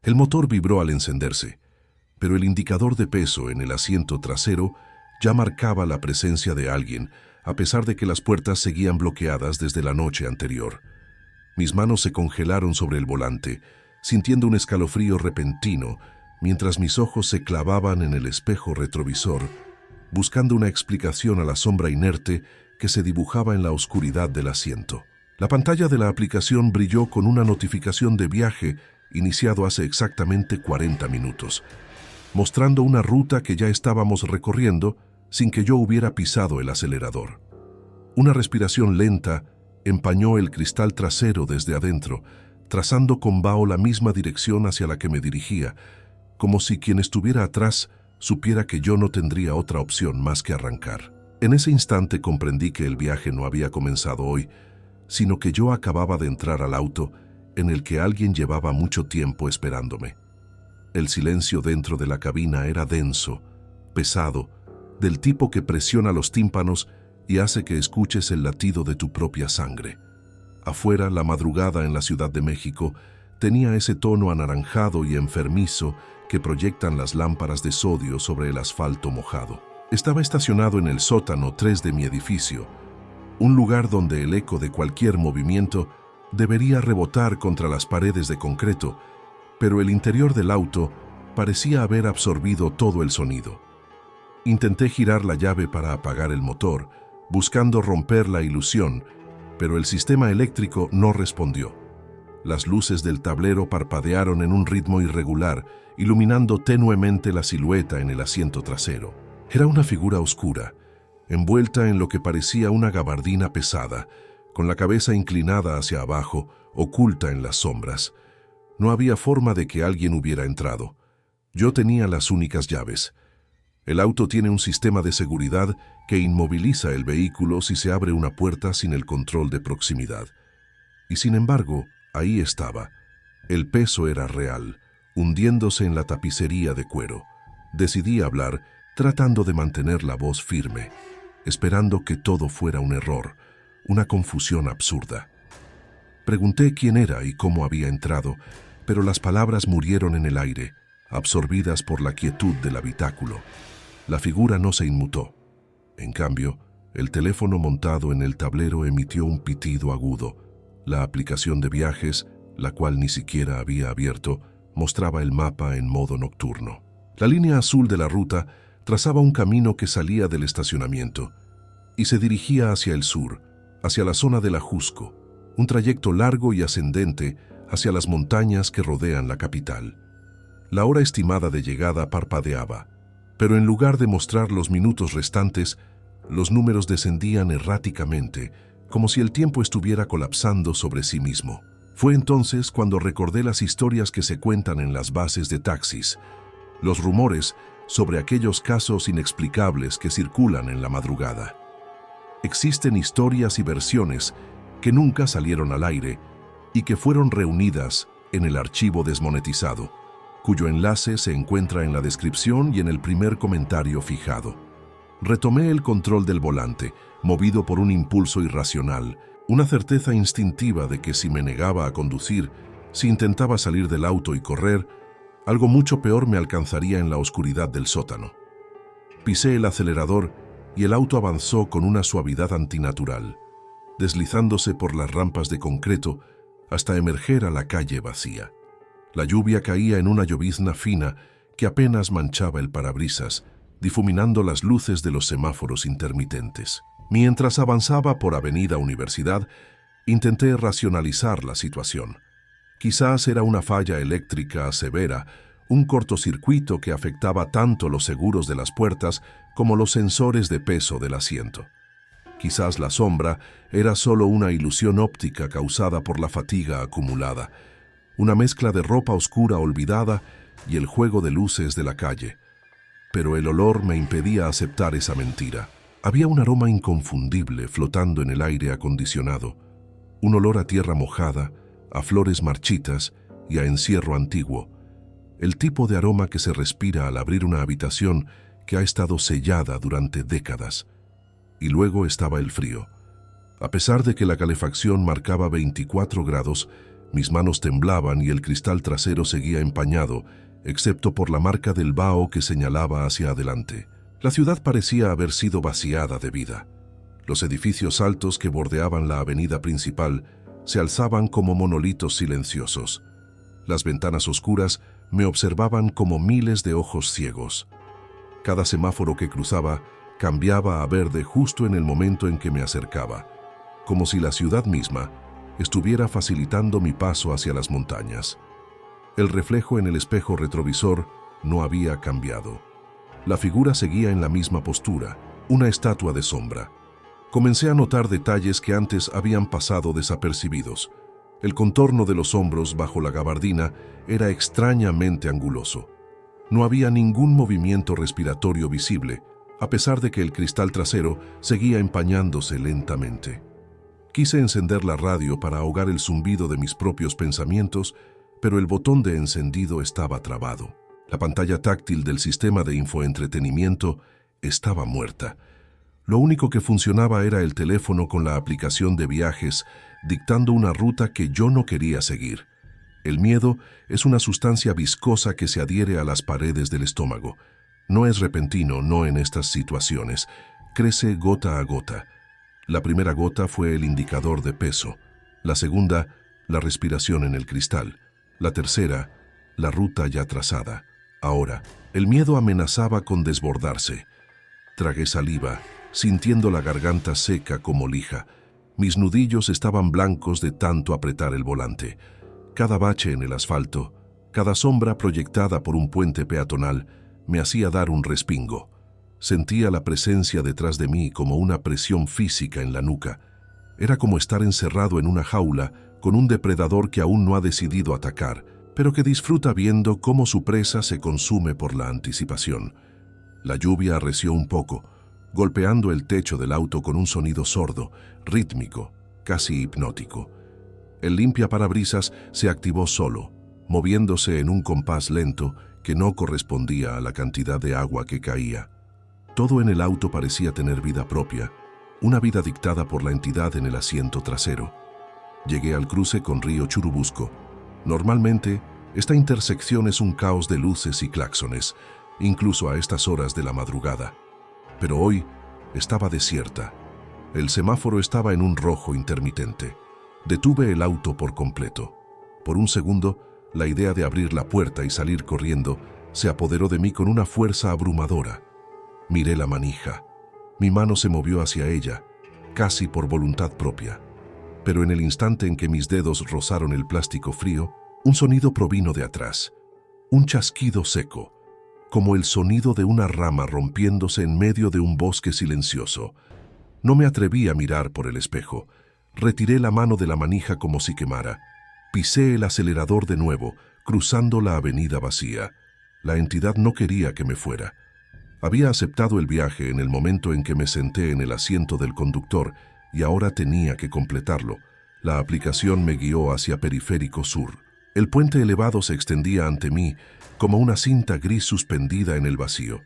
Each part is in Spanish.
El motor vibró al encenderse, pero el indicador de peso en el asiento trasero ya marcaba la presencia de alguien, a pesar de que las puertas seguían bloqueadas desde la noche anterior. Mis manos se congelaron sobre el volante, sintiendo un escalofrío repentino, mientras mis ojos se clavaban en el espejo retrovisor, buscando una explicación a la sombra inerte que se dibujaba en la oscuridad del asiento. La pantalla de la aplicación brilló con una notificación de viaje iniciado hace exactamente 40 minutos, mostrando una ruta que ya estábamos recorriendo sin que yo hubiera pisado el acelerador. Una respiración lenta empañó el cristal trasero desde adentro, trazando con vaho la misma dirección hacia la que me dirigía, como si quien estuviera atrás supiera que yo no tendría otra opción más que arrancar. En ese instante comprendí que el viaje no había comenzado hoy, sino que yo acababa de entrar al auto en el que alguien llevaba mucho tiempo esperándome. El silencio dentro de la cabina era denso, pesado, del tipo que presiona los tímpanos y hace que escuches el latido de tu propia sangre. Afuera, la madrugada en la Ciudad de México tenía ese tono anaranjado y enfermizo que proyectan las lámparas de sodio sobre el asfalto mojado. Estaba estacionado en el sótano 3 de mi edificio, un lugar donde el eco de cualquier movimiento debería rebotar contra las paredes de concreto, pero el interior del auto parecía haber absorbido todo el sonido. Intenté girar la llave para apagar el motor, buscando romper la ilusión, pero el sistema eléctrico no respondió. Las luces del tablero parpadearon en un ritmo irregular, iluminando tenuemente la silueta en el asiento trasero. Era una figura oscura, envuelta en lo que parecía una gabardina pesada, con la cabeza inclinada hacia abajo, oculta en las sombras. No había forma de que alguien hubiera entrado. Yo tenía las únicas llaves. El auto tiene un sistema de seguridad que inmoviliza el vehículo si se abre una puerta sin el control de proximidad. Y sin embargo, ahí estaba. El peso era real, hundiéndose en la tapicería de cuero. Decidí hablar, tratando de mantener la voz firme, esperando que todo fuera un error, una confusión absurda. Pregunté quién era y cómo había entrado, pero las palabras murieron en el aire, absorbidas por la quietud del habitáculo. La figura no se inmutó. En cambio, el teléfono montado en el tablero emitió un pitido agudo. La aplicación de viajes, la cual ni siquiera había abierto, mostraba el mapa en modo nocturno. La línea azul de la ruta trazaba un camino que salía del estacionamiento y se dirigía hacia el sur, hacia la zona del Ajusco, un trayecto largo y ascendente hacia las montañas que rodean la capital. La hora estimada de llegada parpadeaba, pero en lugar de mostrar los minutos restantes, los números descendían erráticamente, como si el tiempo estuviera colapsando sobre sí mismo. Fue entonces cuando recordé las historias que se cuentan en las bases de taxis, los rumores sobre aquellos casos inexplicables que circulan en la madrugada. Existen historias y versiones que nunca salieron al aire y que fueron reunidas en el archivo desmonetizado, cuyo enlace se encuentra en la descripción y en el primer comentario fijado. Retomé el control del volante, movido por un impulso irracional, una certeza instintiva de que si me negaba a conducir, si intentaba salir del auto y correr, algo mucho peor me alcanzaría en la oscuridad del sótano. Pisé el acelerador y el auto avanzó con una suavidad antinatural, deslizándose por las rampas de concreto hasta emerger a la calle vacía. La lluvia caía en una llovizna fina que apenas manchaba el parabrisas, difuminando las luces de los semáforos intermitentes. Mientras avanzaba por Avenida Universidad, intenté racionalizar la situación. Quizás era una falla eléctrica severa, un cortocircuito que afectaba tanto los seguros de las puertas como los sensores de peso del asiento. Quizás la sombra era solo una ilusión óptica causada por la fatiga acumulada, una mezcla de ropa oscura olvidada y el juego de luces de la calle. Pero el olor me impedía aceptar esa mentira. Había un aroma inconfundible flotando en el aire acondicionado, un olor a tierra mojada, a flores marchitas y a encierro antiguo, el tipo de aroma que se respira al abrir una habitación que ha estado sellada durante décadas. Y luego estaba el frío. A pesar de que la calefacción marcaba 24 grados, Mis manos temblaban y el cristal trasero seguía empañado, excepto por la marca del vaho que señalaba hacia adelante. La ciudad parecía haber sido vaciada de vida. Los edificios altos que bordeaban la avenida principal se alzaban como monolitos silenciosos. Las ventanas oscuras me observaban como miles de ojos ciegos. Cada semáforo que cruzaba cambiaba a verde justo en el momento en que me acercaba, como si la ciudad misma estuviera facilitando mi paso hacia las montañas. El reflejo en el espejo retrovisor no había cambiado. La figura seguía en la misma postura, una estatua de sombra. Comencé a notar detalles que antes habían pasado desapercibidos. El contorno de los hombros bajo la gabardina era extrañamente anguloso. No había ningún movimiento respiratorio visible, a pesar de que el cristal trasero seguía empañándose lentamente. Quise encender la radio para ahogar el zumbido de mis propios pensamientos, pero el botón de encendido estaba trabado. La pantalla táctil del sistema de infoentretenimiento estaba muerta. Lo único que funcionaba era el teléfono con la aplicación de viajes, dictando una ruta que yo no quería seguir. El miedo es una sustancia viscosa que se adhiere a las paredes del estómago. No es repentino, no en estas situaciones. Crece gota a gota. La primera gota fue el indicador de peso. La segunda, la respiración en el cristal. La tercera, la ruta ya trazada. Ahora, el miedo amenazaba con desbordarse. Tragué saliva, sintiendo la garganta seca como lija. Mis nudillos estaban blancos de tanto apretar el volante. Cada bache en el asfalto, cada sombra proyectada por un puente peatonal, me hacía dar un respingo. Sentía la presencia detrás de mí como una presión física en la nuca. Era como estar encerrado en una jaula con un depredador que aún no ha decidido atacar, pero que disfruta viendo cómo su presa se consume por la anticipación. La lluvia arreció un poco, golpeando el techo del auto con un sonido sordo, rítmico, casi hipnótico. El limpiaparabrisas se activó solo, moviéndose en un compás lento que no correspondía a la cantidad de agua que caía. Todo en el auto parecía tener vida propia, una vida dictada por la entidad en el asiento trasero. Llegué al cruce con Río Churubusco. Normalmente, esta intersección es un caos de luces y claxones, incluso a estas horas de la madrugada. Pero hoy estaba desierta. El semáforo estaba en un rojo intermitente. Detuve el auto por completo. Por un segundo, la idea de abrir la puerta y salir corriendo se apoderó de mí con una fuerza abrumadora. Miré la manija. Mi mano se movió hacia ella, casi por voluntad propia. Pero en el instante en que mis dedos rozaron el plástico frío, un sonido provino de atrás. Un chasquido seco, como el sonido de una rama rompiéndose en medio de un bosque silencioso. No me atreví a mirar por el espejo. Retiré la mano de la manija como si quemara. Pisé el acelerador de nuevo, cruzando la avenida vacía. La entidad no quería que me fuera. Había aceptado el viaje en el momento en que me senté en el asiento del conductor y ahora tenía que completarlo. La aplicación me guió hacia Periférico Sur. El puente elevado se extendía ante mí como una cinta gris suspendida en el vacío.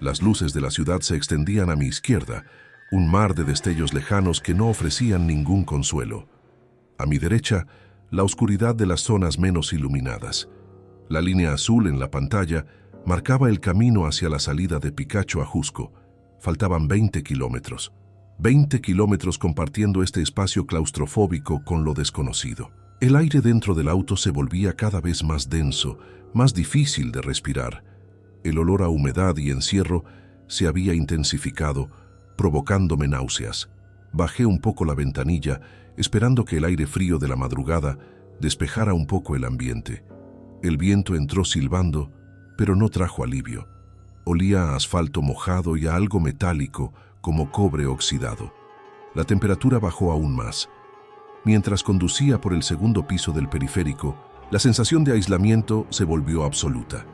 Las luces de la ciudad se extendían a mi izquierda, un mar de destellos lejanos que no ofrecían ningún consuelo. A mi derecha, la oscuridad de las zonas menos iluminadas. La línea azul en la pantalla marcaba el camino hacia la salida de Picacho a Jusco. Faltaban 20 kilómetros. 20 kilómetros compartiendo este espacio claustrofóbico con lo desconocido. El aire dentro del auto se volvía cada vez más denso, más difícil de respirar. El olor a humedad y encierro se había intensificado, provocándome náuseas. Bajé un poco la ventanilla, esperando que el aire frío de la madrugada despejara un poco el ambiente. El viento entró silbando, pero no trajo alivio. Olía a asfalto mojado y a algo metálico, como cobre oxidado. La temperatura bajó aún más. Mientras conducía por el segundo piso del periférico, la sensación de aislamiento se volvió absoluta.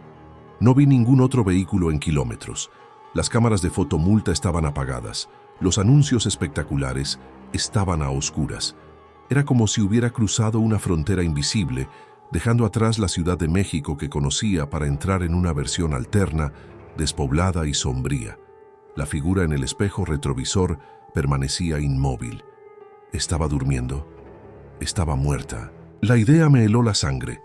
No vi ningún otro vehículo en kilómetros. Las cámaras de fotomulta estaban apagadas. Los anuncios espectaculares estaban a oscuras. Era como si hubiera cruzado una frontera invisible, dejando atrás la Ciudad de México que conocía para entrar en una versión alterna, despoblada y sombría. La figura en el espejo retrovisor permanecía inmóvil. Estaba durmiendo. Estaba muerta. La idea me heló la sangre.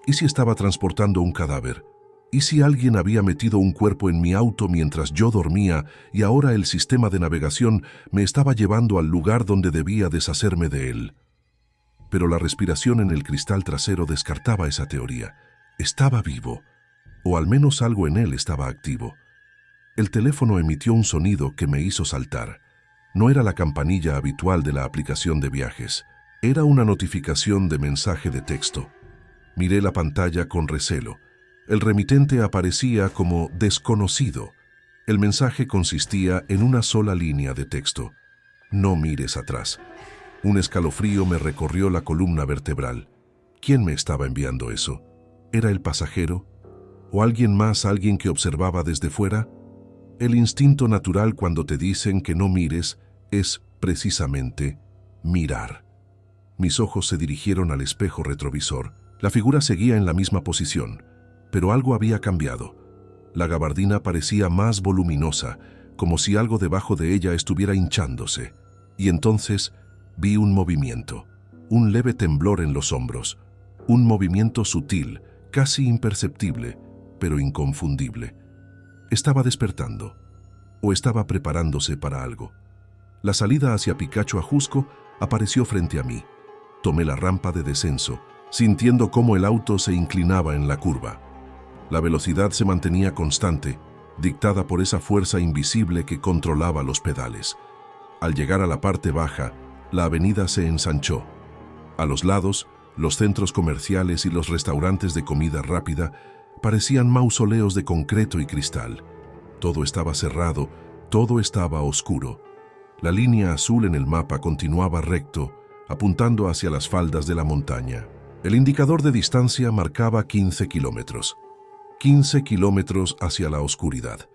¿Y si estaba transportando un cadáver? ¿Y si alguien había metido un cuerpo en mi auto mientras yo dormía y ahora el sistema de navegación me estaba llevando al lugar donde debía deshacerme de él? Pero la respiración en el cristal trasero descartaba esa teoría. Estaba vivo, o al menos algo en él estaba activo. El teléfono emitió un sonido que me hizo saltar. No era la campanilla habitual de la aplicación de viajes. Era una notificación de mensaje de texto. Miré la pantalla con recelo. El remitente aparecía como desconocido. El mensaje consistía en una sola línea de texto. No mires atrás. Un escalofrío me recorrió la columna vertebral. ¿Quién me estaba enviando eso? ¿Era el pasajero? ¿O alguien más, alguien que observaba desde fuera? El instinto natural cuando te dicen que no mires es precisamente mirar. Mis ojos se dirigieron al espejo retrovisor. La figura seguía en la misma posición, pero algo había cambiado. La gabardina parecía más voluminosa, como si algo debajo de ella estuviera hinchándose. Y entonces vi un movimiento, un leve temblor en los hombros, un movimiento sutil, casi imperceptible, pero inconfundible. Estaba despertando, o estaba preparándose para algo. La salida hacia Picacho Ajusco apareció frente a mí. Tomé la rampa de descenso, sintiendo cómo el auto se inclinaba en la curva. La velocidad se mantenía constante, dictada por esa fuerza invisible que controlaba los pedales. Al llegar a la parte baja, la avenida se ensanchó. A los lados, los centros comerciales y los restaurantes de comida rápida parecían mausoleos de concreto y cristal. Todo estaba cerrado, todo estaba oscuro. La línea azul en el mapa continuaba recto, apuntando hacia las faldas de la montaña. El indicador de distancia marcaba 15 kilómetros. 15 kilómetros hacia la oscuridad.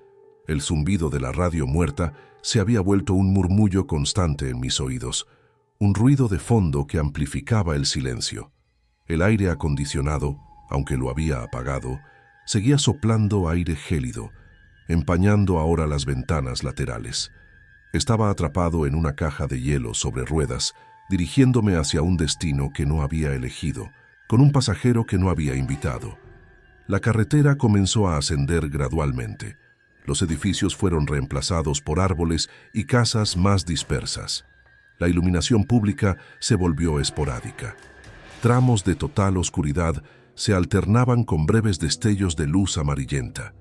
El zumbido de la radio muerta se había vuelto un murmullo constante en mis oídos, un ruido de fondo que amplificaba el silencio. El aire acondicionado, aunque lo había apagado, seguía soplando aire gélido, empañando ahora las ventanas laterales. Estaba atrapado en una caja de hielo sobre ruedas, dirigiéndome hacia un destino que no había elegido, con un pasajero que no había invitado. La carretera comenzó a ascender gradualmente. Los edificios fueron reemplazados por árboles y casas más dispersas. La iluminación pública se volvió esporádica. Tramos de total oscuridad se alternaban con breves destellos de luz amarillenta.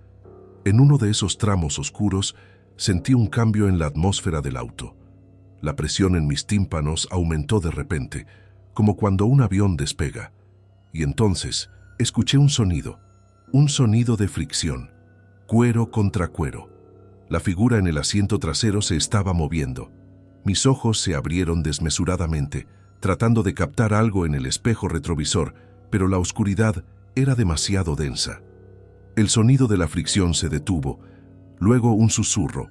En uno de esos tramos oscuros sentí un cambio en la atmósfera del auto. La presión en mis tímpanos aumentó de repente, como cuando un avión despega. Y entonces escuché un sonido de fricción, cuero contra cuero. La figura en el asiento trasero se estaba moviendo. Mis ojos se abrieron desmesuradamente, tratando de captar algo en el espejo retrovisor, pero la oscuridad era demasiado densa. El sonido de la fricción se detuvo, luego un susurro,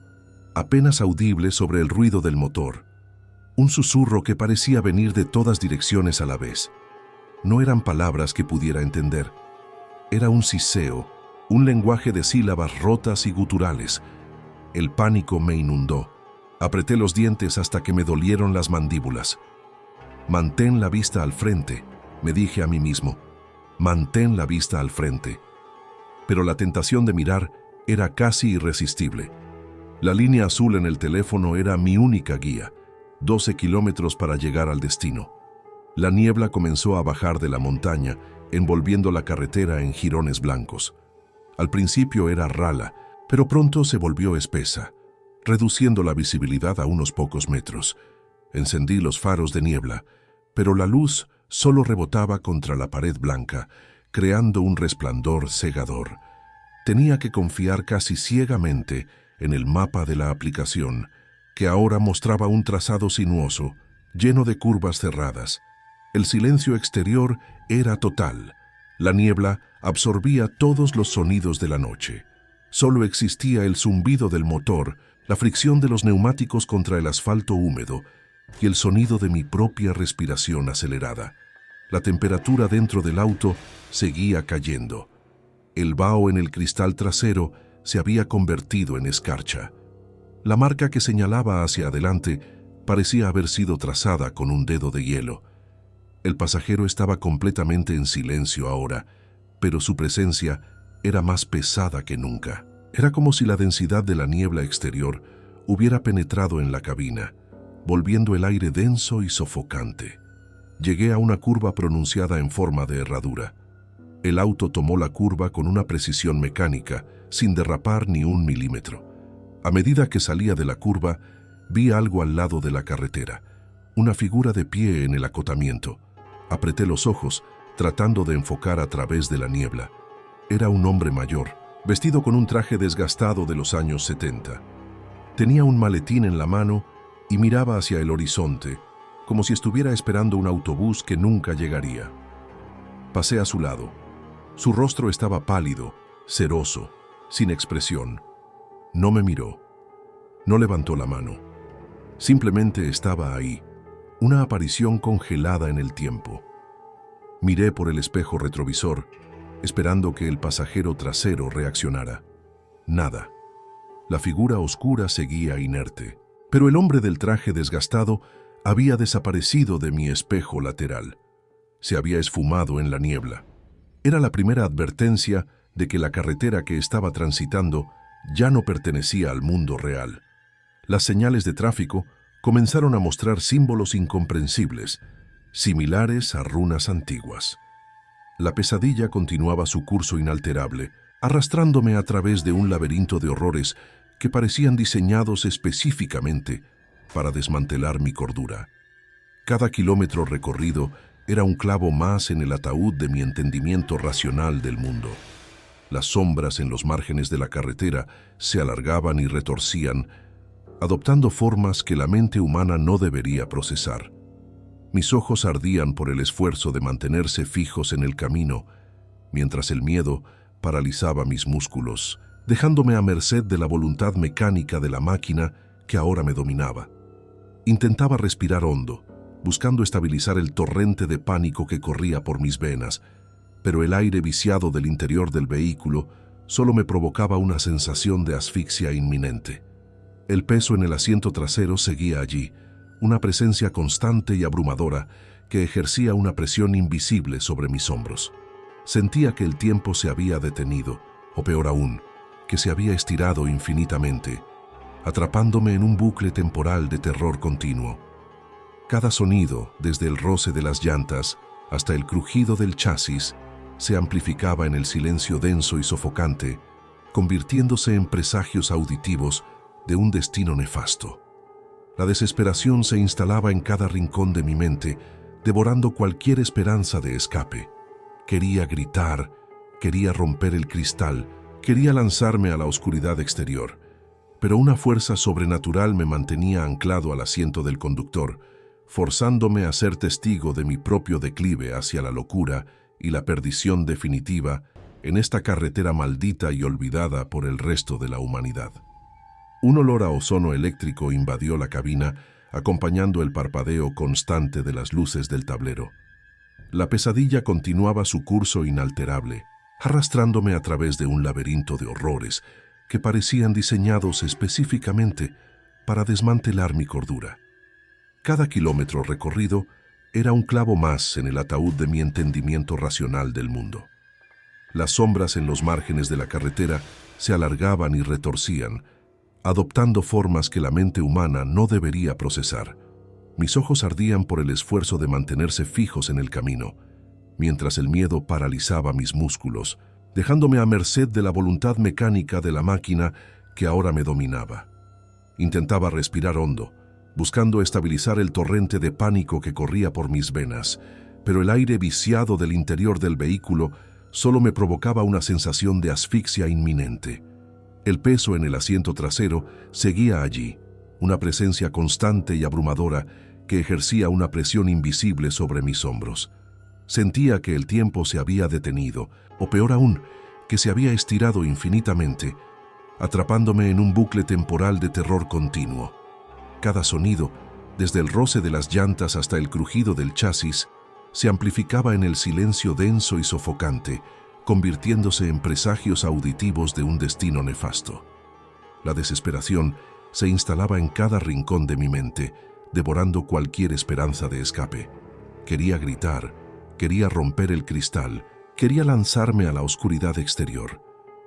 apenas audible sobre el ruido del motor. Un susurro que parecía venir de todas direcciones a la vez. No eran palabras que pudiera entender. Era un siseo, un lenguaje de sílabas rotas y guturales. El pánico me inundó. Apreté los dientes hasta que me dolieron las mandíbulas. Mantén la vista al frente, me dije a mí mismo. Mantén la vista al frente. Pero la tentación de mirar era casi irresistible. La línea azul en el teléfono era mi única guía, 12 kilómetros para llegar al destino. La niebla comenzó a bajar de la montaña, envolviendo la carretera en jirones blancos. Al principio era rala, pero pronto se volvió espesa, reduciendo la visibilidad a unos pocos metros. Encendí los faros de niebla, pero la luz solo rebotaba contra la pared blanca, creando un resplandor cegador. Tenía que confiar casi ciegamente en el mapa de la aplicación, que ahora mostraba un trazado sinuoso, lleno de curvas cerradas. El silencio exterior era total. La niebla absorbía todos los sonidos de la noche. Solo existía el zumbido del motor, la fricción de los neumáticos contra el asfalto húmedo y el sonido de mi propia respiración acelerada. La temperatura dentro del auto seguía cayendo. El vaho en el cristal trasero se había convertido en escarcha. La marca que señalaba hacia adelante parecía haber sido trazada con un dedo de hielo. El pasajero estaba completamente en silencio ahora, pero su presencia era más pesada que nunca. Era como si la densidad de la niebla exterior hubiera penetrado en la cabina, volviendo el aire denso y sofocante. Llegué a una curva pronunciada en forma de herradura. El auto tomó la curva con una precisión mecánica, sin derrapar ni un milímetro. A medida que salía de la curva, vi algo al lado de la carretera, una figura de pie en el acotamiento. Apreté los ojos, tratando de enfocar a través de la niebla. Era un hombre mayor, vestido con un traje desgastado de los años 70. Tenía un maletín en la mano y miraba hacia el horizonte, como si estuviera esperando un autobús que nunca llegaría. Pasé a su lado. Su rostro estaba pálido, ceroso, sin expresión. No me miró. No levantó la mano. Simplemente estaba ahí, una aparición congelada en el tiempo. Miré por el espejo retrovisor, esperando que el pasajero trasero reaccionara. Nada. La figura oscura seguía inerte, pero el hombre del traje desgastado había desaparecido de mi espejo lateral. Se había esfumado en la niebla. Era la primera advertencia de que la carretera que estaba transitando ya no pertenecía al mundo real. Las señales de tráfico comenzaron a mostrar símbolos incomprensibles, similares a runas antiguas. La pesadilla continuaba su curso inalterable, arrastrándome a través de un laberinto de horrores que parecían diseñados específicamente para desmantelar mi cordura. Cada kilómetro recorrido era un clavo más en el ataúd de mi entendimiento racional del mundo. Las sombras en los márgenes de la carretera se alargaban y retorcían, adoptando formas que la mente humana no debería procesar. Mis ojos ardían por el esfuerzo de mantenerse fijos en el camino, mientras el miedo paralizaba mis músculos, dejándome a merced de la voluntad mecánica de la máquina que ahora me dominaba. Intentaba respirar hondo, buscando estabilizar el torrente de pánico que corría por mis venas, pero el aire viciado del interior del vehículo solo me provocaba una sensación de asfixia inminente. El peso en el asiento trasero seguía allí, una presencia constante y abrumadora que ejercía una presión invisible sobre mis hombros. Sentía que el tiempo se había detenido, o peor aún, que se había estirado infinitamente, atrapándome en un bucle temporal de terror continuo. Cada sonido, desde el roce de las llantas hasta el crujido del chasis, se amplificaba en el silencio denso y sofocante, convirtiéndose en presagios auditivos de un destino nefasto. La desesperación se instalaba en cada rincón de mi mente, devorando cualquier esperanza de escape. Quería gritar, quería romper el cristal, quería lanzarme a la oscuridad exterior, pero una fuerza sobrenatural me mantenía anclado al asiento del conductor, forzándome a ser testigo de mi propio declive hacia la locura y la perdición definitiva en esta carretera maldita y olvidada por el resto de la humanidad. Un olor a ozono eléctrico invadió la cabina, acompañando el parpadeo constante de las luces del tablero. La pesadilla continuaba su curso inalterable, arrastrándome a través de un laberinto de horrores que parecían diseñados específicamente para desmantelar mi cordura. Cada kilómetro recorrido era un clavo más en el ataúd de mi entendimiento racional del mundo. Las sombras en los márgenes de la carretera se alargaban y retorcían, adoptando formas que la mente humana no debería procesar. Mis ojos ardían por el esfuerzo de mantenerse fijos en el camino, mientras el miedo paralizaba mis músculos, dejándome a merced de la voluntad mecánica de la máquina que ahora me dominaba. Intentaba respirar hondo, buscando estabilizar el torrente de pánico que corría por mis venas, pero el aire viciado del interior del vehículo solo me provocaba una sensación de asfixia inminente. El peso en el asiento trasero seguía allí, una presencia constante y abrumadora que ejercía una presión invisible sobre mis hombros. Sentía que el tiempo se había detenido, o peor aún, que se había estirado infinitamente, atrapándome en un bucle temporal de terror continuo. Cada sonido, desde el roce de las llantas hasta el crujido del chasis, se amplificaba en el silencio denso y sofocante, convirtiéndose en presagios auditivos de un destino nefasto. La desesperación se instalaba en cada rincón de mi mente, devorando cualquier esperanza de escape. Quería gritar, quería romper el cristal, quería lanzarme a la oscuridad exterior.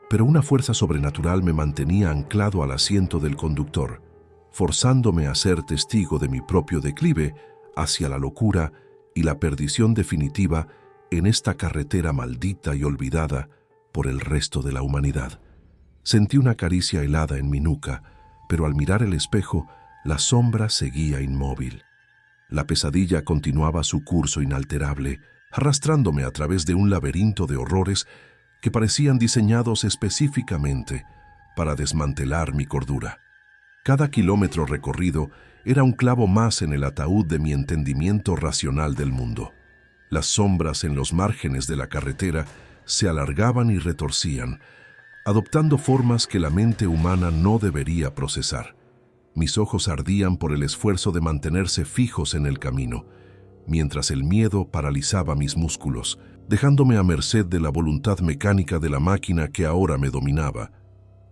Pero una fuerza sobrenatural me mantenía anclado al asiento del conductor, forzándome a ser testigo de mi propio declive hacia la locura y la perdición definitiva en esta carretera maldita y olvidada por el resto de la humanidad. Sentí una caricia helada en mi nuca, pero al mirar el espejo, la sombra seguía inmóvil. La pesadilla continuaba su curso inalterable, arrastrándome a través de un laberinto de horrores que parecían diseñados específicamente para desmantelar mi cordura. Cada kilómetro recorrido era un clavo más en el ataúd de mi entendimiento racional del mundo. Las sombras en los márgenes de la carretera se alargaban y retorcían, adoptando formas que la mente humana no debería procesar. Mis ojos ardían por el esfuerzo de mantenerse fijos en el camino, mientras el miedo paralizaba mis músculos, dejándome a merced de la voluntad mecánica de la máquina que ahora me dominaba.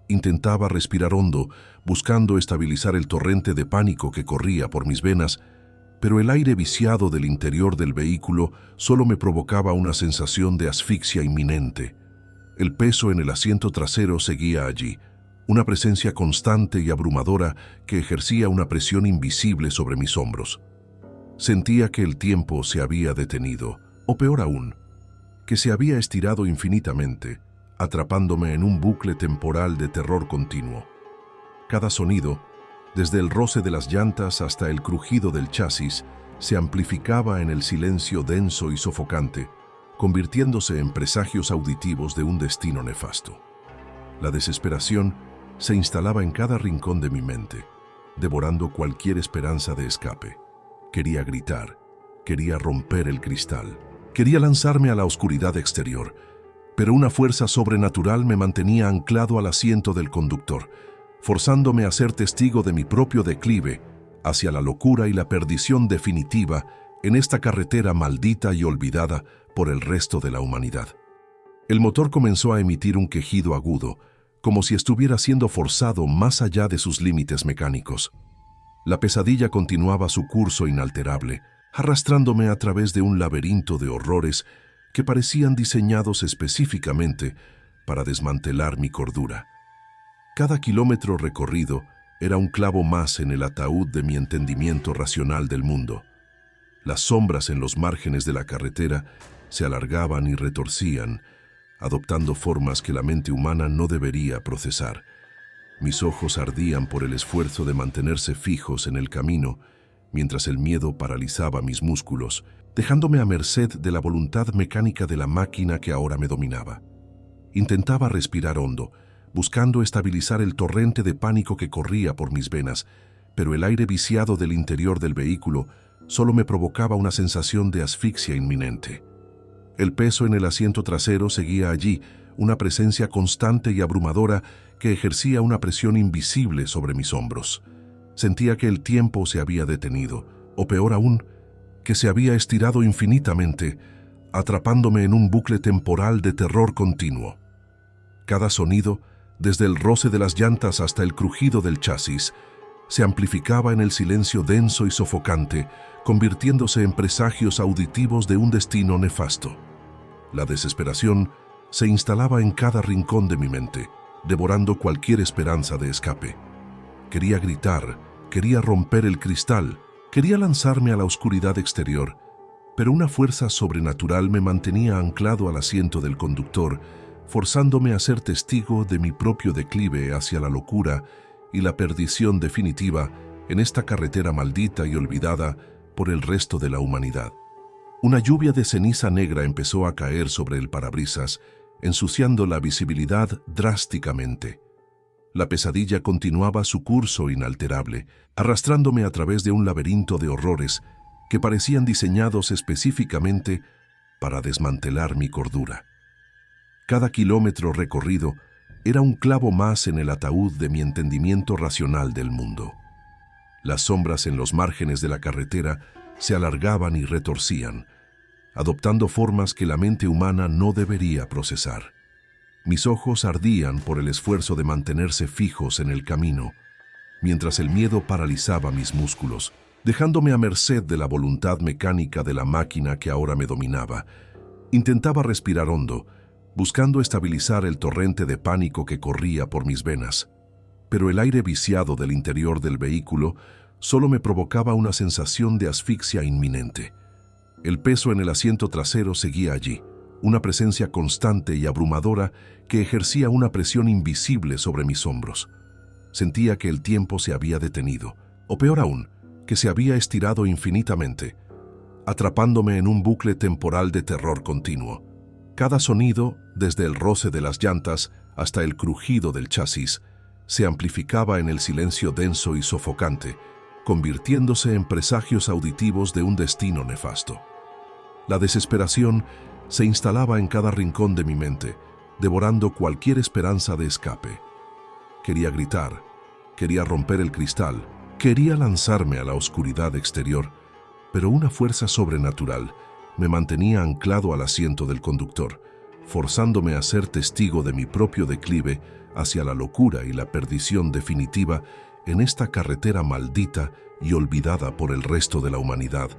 Intentaba respirar hondo, buscando estabilizar el torrente de pánico que corría por mis venas, pero el aire viciado del interior del vehículo solo me provocaba una sensación de asfixia inminente. El peso en el asiento trasero seguía allí, una presencia constante y abrumadora que ejercía una presión invisible sobre mis hombros. Sentía que el tiempo se había detenido, o peor aún, que se había estirado infinitamente, atrapándome en un bucle temporal de terror continuo. Cada sonido, desde el roce de las llantas hasta el crujido del chasis, se amplificaba en el silencio denso y sofocante, convirtiéndose en presagios auditivos de un destino nefasto. La desesperación se instalaba en cada rincón de mi mente, devorando cualquier esperanza de escape. Quería gritar, quería romper el cristal, quería lanzarme a la oscuridad exterior, pero una fuerza sobrenatural me mantenía anclado al asiento del conductor, forzándome a ser testigo de mi propio declive hacia la locura y la perdición definitiva en esta carretera maldita y olvidada por el resto de la humanidad. El motor comenzó a emitir un quejido agudo, como si estuviera siendo forzado más allá de sus límites mecánicos. La pesadilla continuaba su curso inalterable, arrastrándome a través de un laberinto de horrores que parecían diseñados específicamente para desmantelar mi cordura. Cada kilómetro recorrido era un clavo más en el ataúd de mi entendimiento racional del mundo. Las sombras en los márgenes de la carretera se alargaban y retorcían, adoptando formas que la mente humana no debería procesar. Mis ojos ardían por el esfuerzo de mantenerse fijos en el camino, mientras el miedo paralizaba mis músculos, dejándome a merced de la voluntad mecánica de la máquina que ahora me dominaba. Intentaba respirar hondo, buscando estabilizar el torrente de pánico que corría por mis venas, pero el aire viciado del interior del vehículo solo me provocaba una sensación de asfixia inminente. El peso en el asiento trasero seguía allí, una presencia constante y abrumadora que ejercía una presión invisible sobre mis hombros. Sentía que el tiempo se había detenido, o peor aún, que se había estirado infinitamente, atrapándome en un bucle temporal de terror continuo. Cada sonido, desde el roce de las llantas hasta el crujido del chasis, se amplificaba en el silencio denso y sofocante, convirtiéndose en presagios auditivos de un destino nefasto. La desesperación se instalaba en cada rincón de mi mente, devorando cualquier esperanza de escape. Quería gritar, quería romper el cristal, quería lanzarme a la oscuridad exterior, pero una fuerza sobrenatural me mantenía anclado al asiento del conductor, forzándome a ser testigo de mi propio declive hacia la locura y la perdición definitiva en esta carretera maldita y olvidada por el resto de la humanidad. Una lluvia de ceniza negra empezó a caer sobre el parabrisas, ensuciando la visibilidad drásticamente. La pesadilla continuaba su curso inalterable, arrastrándome a través de un laberinto de horrores que parecían diseñados específicamente para desmantelar mi cordura. Cada kilómetro recorrido era un clavo más en el ataúd de mi entendimiento racional del mundo. Las sombras en los márgenes de la carretera se alargaban y retorcían, adoptando formas que la mente humana no debería procesar. Mis ojos ardían por el esfuerzo de mantenerse fijos en el camino, mientras el miedo paralizaba mis músculos, dejándome a merced de la voluntad mecánica de la máquina que ahora me dominaba. Intentaba respirar hondo, buscando estabilizar el torrente de pánico que corría por mis venas. Pero el aire viciado del interior del vehículo solo me provocaba una sensación de asfixia inminente. El peso en el asiento trasero seguía allí, una presencia constante y abrumadora que ejercía una presión invisible sobre mis hombros. Sentía que el tiempo se había detenido, o peor aún, que se había estirado infinitamente, atrapándome en un bucle temporal de terror continuo. Cada sonido, desde el roce de las llantas hasta el crujido del chasis, se amplificaba en el silencio denso y sofocante, convirtiéndose en presagios auditivos de un destino nefasto. La desesperación se instalaba en cada rincón de mi mente, devorando cualquier esperanza de escape. Quería gritar, quería romper el cristal, quería lanzarme a la oscuridad exterior, pero una fuerza sobrenatural me mantenía anclado al asiento del conductor, forzándome a ser testigo de mi propio declive hacia la locura y la perdición definitiva en esta carretera maldita y olvidada por el resto de la humanidad.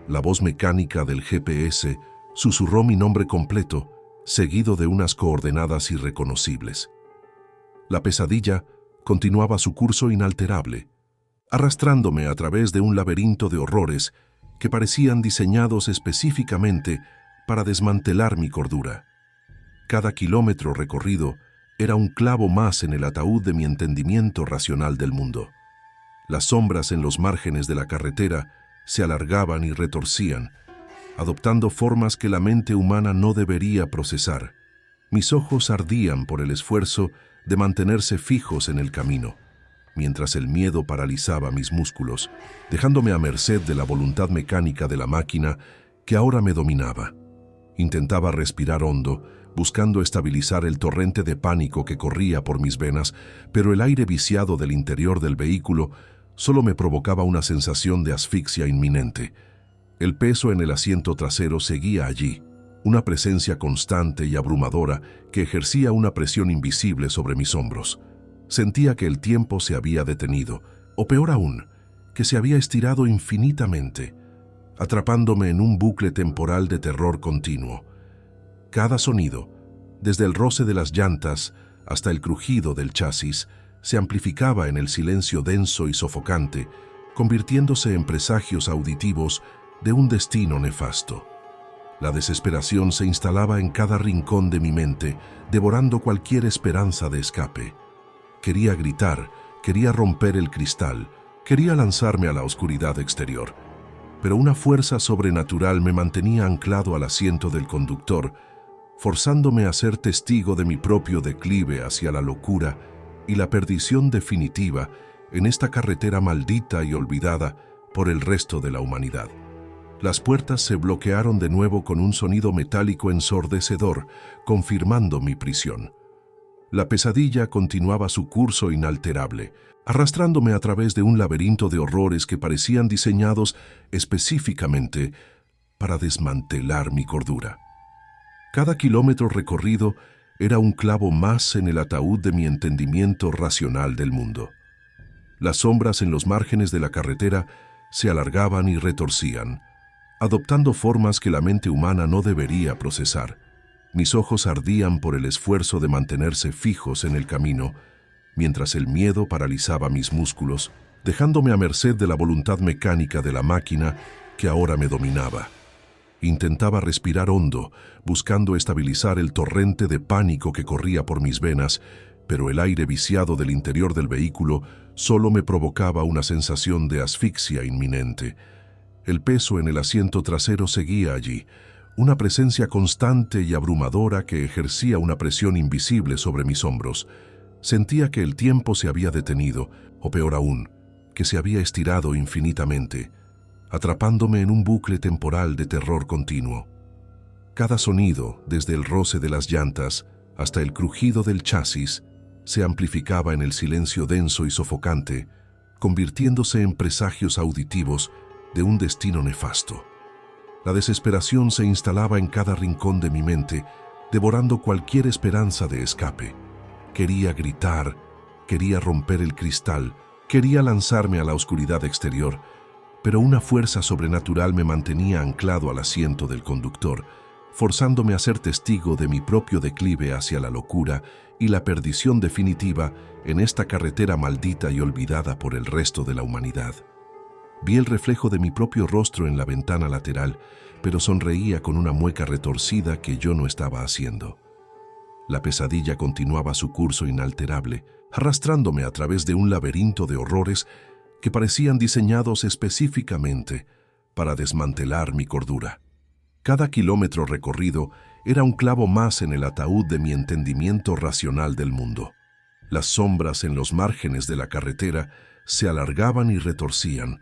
La voz mecánica del GPS susurró mi nombre completo, seguido de unas coordenadas irreconocibles. La pesadilla continuaba su curso inalterable, arrastrándome a través de un laberinto de horrores que parecían diseñados específicamente para desmantelar mi cordura. Cada kilómetro recorrido era un clavo más en el ataúd de mi entendimiento racional del mundo. Las sombras en los márgenes de la carretera se alargaban y retorcían, adoptando formas que la mente humana no debería procesar. Mis ojos ardían por el esfuerzo de mantenerse fijos en el camino, mientras el miedo paralizaba mis músculos, dejándome a merced de la voluntad mecánica de la máquina que ahora me dominaba. Intentaba respirar hondo, buscando estabilizar el torrente de pánico que corría por mis venas, pero el aire viciado del interior del vehículo solo me provocaba una sensación de asfixia inminente. El peso en el asiento trasero seguía allí, una presencia constante y abrumadora que ejercía una presión invisible sobre mis hombros. Sentía que el tiempo se había detenido, o peor aún, que se había estirado infinitamente, atrapándome en un bucle temporal de terror continuo. Cada sonido, desde el roce de las llantas hasta el crujido del chasis, se amplificaba en el silencio denso y sofocante, convirtiéndose en presagios auditivos de un destino nefasto. La desesperación se instalaba en cada rincón de mi mente, devorando cualquier esperanza de escape. Quería gritar, quería romper el cristal, quería lanzarme a la oscuridad exterior, pero una fuerza sobrenatural me mantenía anclado al asiento del conductor, forzándome a ser testigo de mi propio declive hacia la locura y la perdición definitiva en esta carretera maldita y olvidada por el resto de la humanidad. Las puertas se bloquearon de nuevo con un sonido metálico ensordecedor, confirmando mi prisión. La pesadilla continuaba su curso inalterable, arrastrándome a través de un laberinto de horrores que parecían diseñados específicamente para desmantelar mi cordura. Cada kilómetro recorrido era un clavo más en el ataúd de mi entendimiento racional del mundo. Las sombras en los márgenes de la carretera se alargaban y retorcían, adoptando formas que la mente humana no debería procesar. Mis ojos ardían por el esfuerzo de mantenerse fijos en el camino, mientras el miedo paralizaba mis músculos, dejándome a merced de la voluntad mecánica de la máquina que ahora me dominaba. Intentaba respirar hondo, buscando estabilizar el torrente de pánico que corría por mis venas, pero el aire viciado del interior del vehículo solo me provocaba una sensación de asfixia inminente. El peso en el asiento trasero seguía allí, una presencia constante y abrumadora que ejercía una presión invisible sobre mis hombros. Sentía que el tiempo se había detenido, o peor aún, que se había estirado infinitamente, atrapándome en un bucle temporal de terror continuo. Cada sonido, desde el roce de las llantas hasta el crujido del chasis, se amplificaba en el silencio denso y sofocante, convirtiéndose en presagios auditivos de un destino nefasto. La desesperación se instalaba en cada rincón de mi mente, devorando cualquier esperanza de escape. Quería gritar, quería romper el cristal, quería lanzarme a la oscuridad exterior, pero una fuerza sobrenatural me mantenía anclado al asiento del conductor, forzándome a ser testigo de mi propio declive hacia la locura y la perdición definitiva en esta carretera maldita y olvidada por el resto de la humanidad. Vi el reflejo de mi propio rostro en la ventana lateral, pero sonreía con una mueca retorcida que yo no estaba haciendo. La pesadilla continuaba su curso inalterable, arrastrándome a través de un laberinto de horrores que parecían diseñados específicamente para desmantelar mi cordura. Cada kilómetro recorrido era un clavo más en el ataúd de mi entendimiento racional del mundo. Las sombras en los márgenes de la carretera se alargaban y retorcían,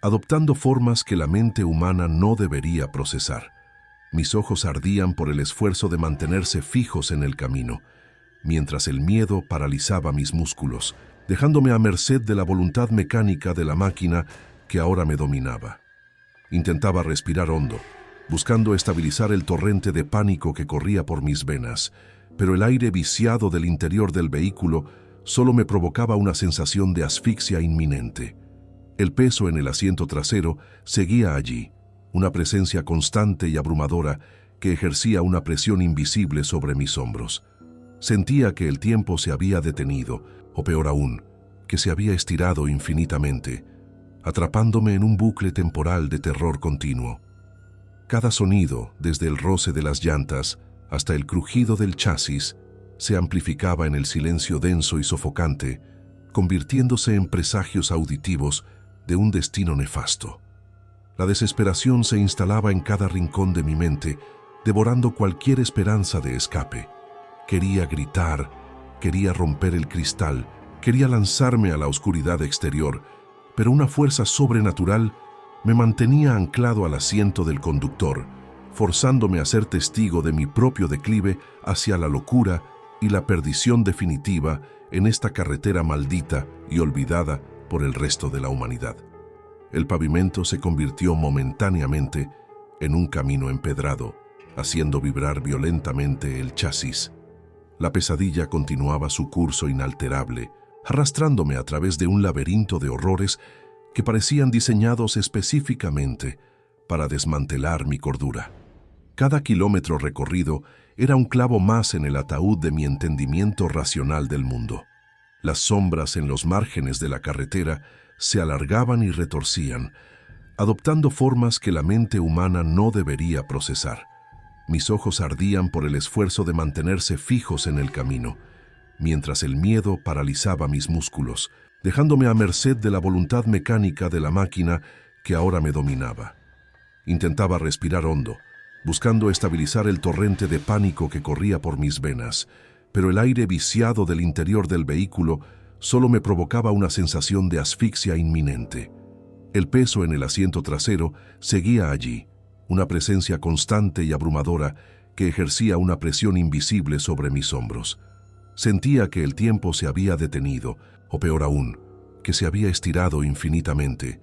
adoptando formas que la mente humana no debería procesar. Mis ojos ardían por el esfuerzo de mantenerse fijos en el camino, mientras el miedo paralizaba mis músculos, dejándome a merced de la voluntad mecánica de la máquina que ahora me dominaba. Intentaba respirar hondo, buscando estabilizar el torrente de pánico que corría por mis venas, pero el aire viciado del interior del vehículo solo me provocaba una sensación de asfixia inminente. El peso en el asiento trasero seguía allí, una presencia constante y abrumadora que ejercía una presión invisible sobre mis hombros. Sentía que el tiempo se había detenido, o peor aún, que se había estirado infinitamente, atrapándome en un bucle temporal de terror continuo. Cada sonido, desde el roce de las llantas hasta el crujido del chasis, se amplificaba en el silencio denso y sofocante, convirtiéndose en presagios auditivos de un destino nefasto. La desesperación se instalaba en cada rincón de mi mente, devorando cualquier esperanza de escape. Quería gritar, quería romper el cristal, quería lanzarme a la oscuridad exterior, pero una fuerza sobrenatural me mantenía anclado al asiento del conductor, forzándome a ser testigo de mi propio declive hacia la locura y la perdición definitiva en esta carretera maldita y olvidada por el resto de la humanidad. El pavimento se convirtió momentáneamente en un camino empedrado, haciendo vibrar violentamente el chasis. La pesadilla continuaba su curso inalterable, arrastrándome a través de un laberinto de horrores que parecían diseñados específicamente para desmantelar mi cordura. Cada kilómetro recorrido era un clavo más en el ataúd de mi entendimiento racional del mundo. Las sombras en los márgenes de la carretera se alargaban y retorcían, adoptando formas que la mente humana no debería procesar. Mis ojos ardían por el esfuerzo de mantenerse fijos en el camino, mientras el miedo paralizaba mis músculos, dejándome a merced de la voluntad mecánica de la máquina que ahora me dominaba. Intentaba respirar hondo, buscando estabilizar el torrente de pánico que corría por mis venas, pero el aire viciado del interior del vehículo solo me provocaba una sensación de asfixia inminente. El peso en el asiento trasero seguía allí, una presencia constante y abrumadora que ejercía una presión invisible sobre mis hombros. Sentía que el tiempo se había detenido, o peor aún, que se había estirado infinitamente,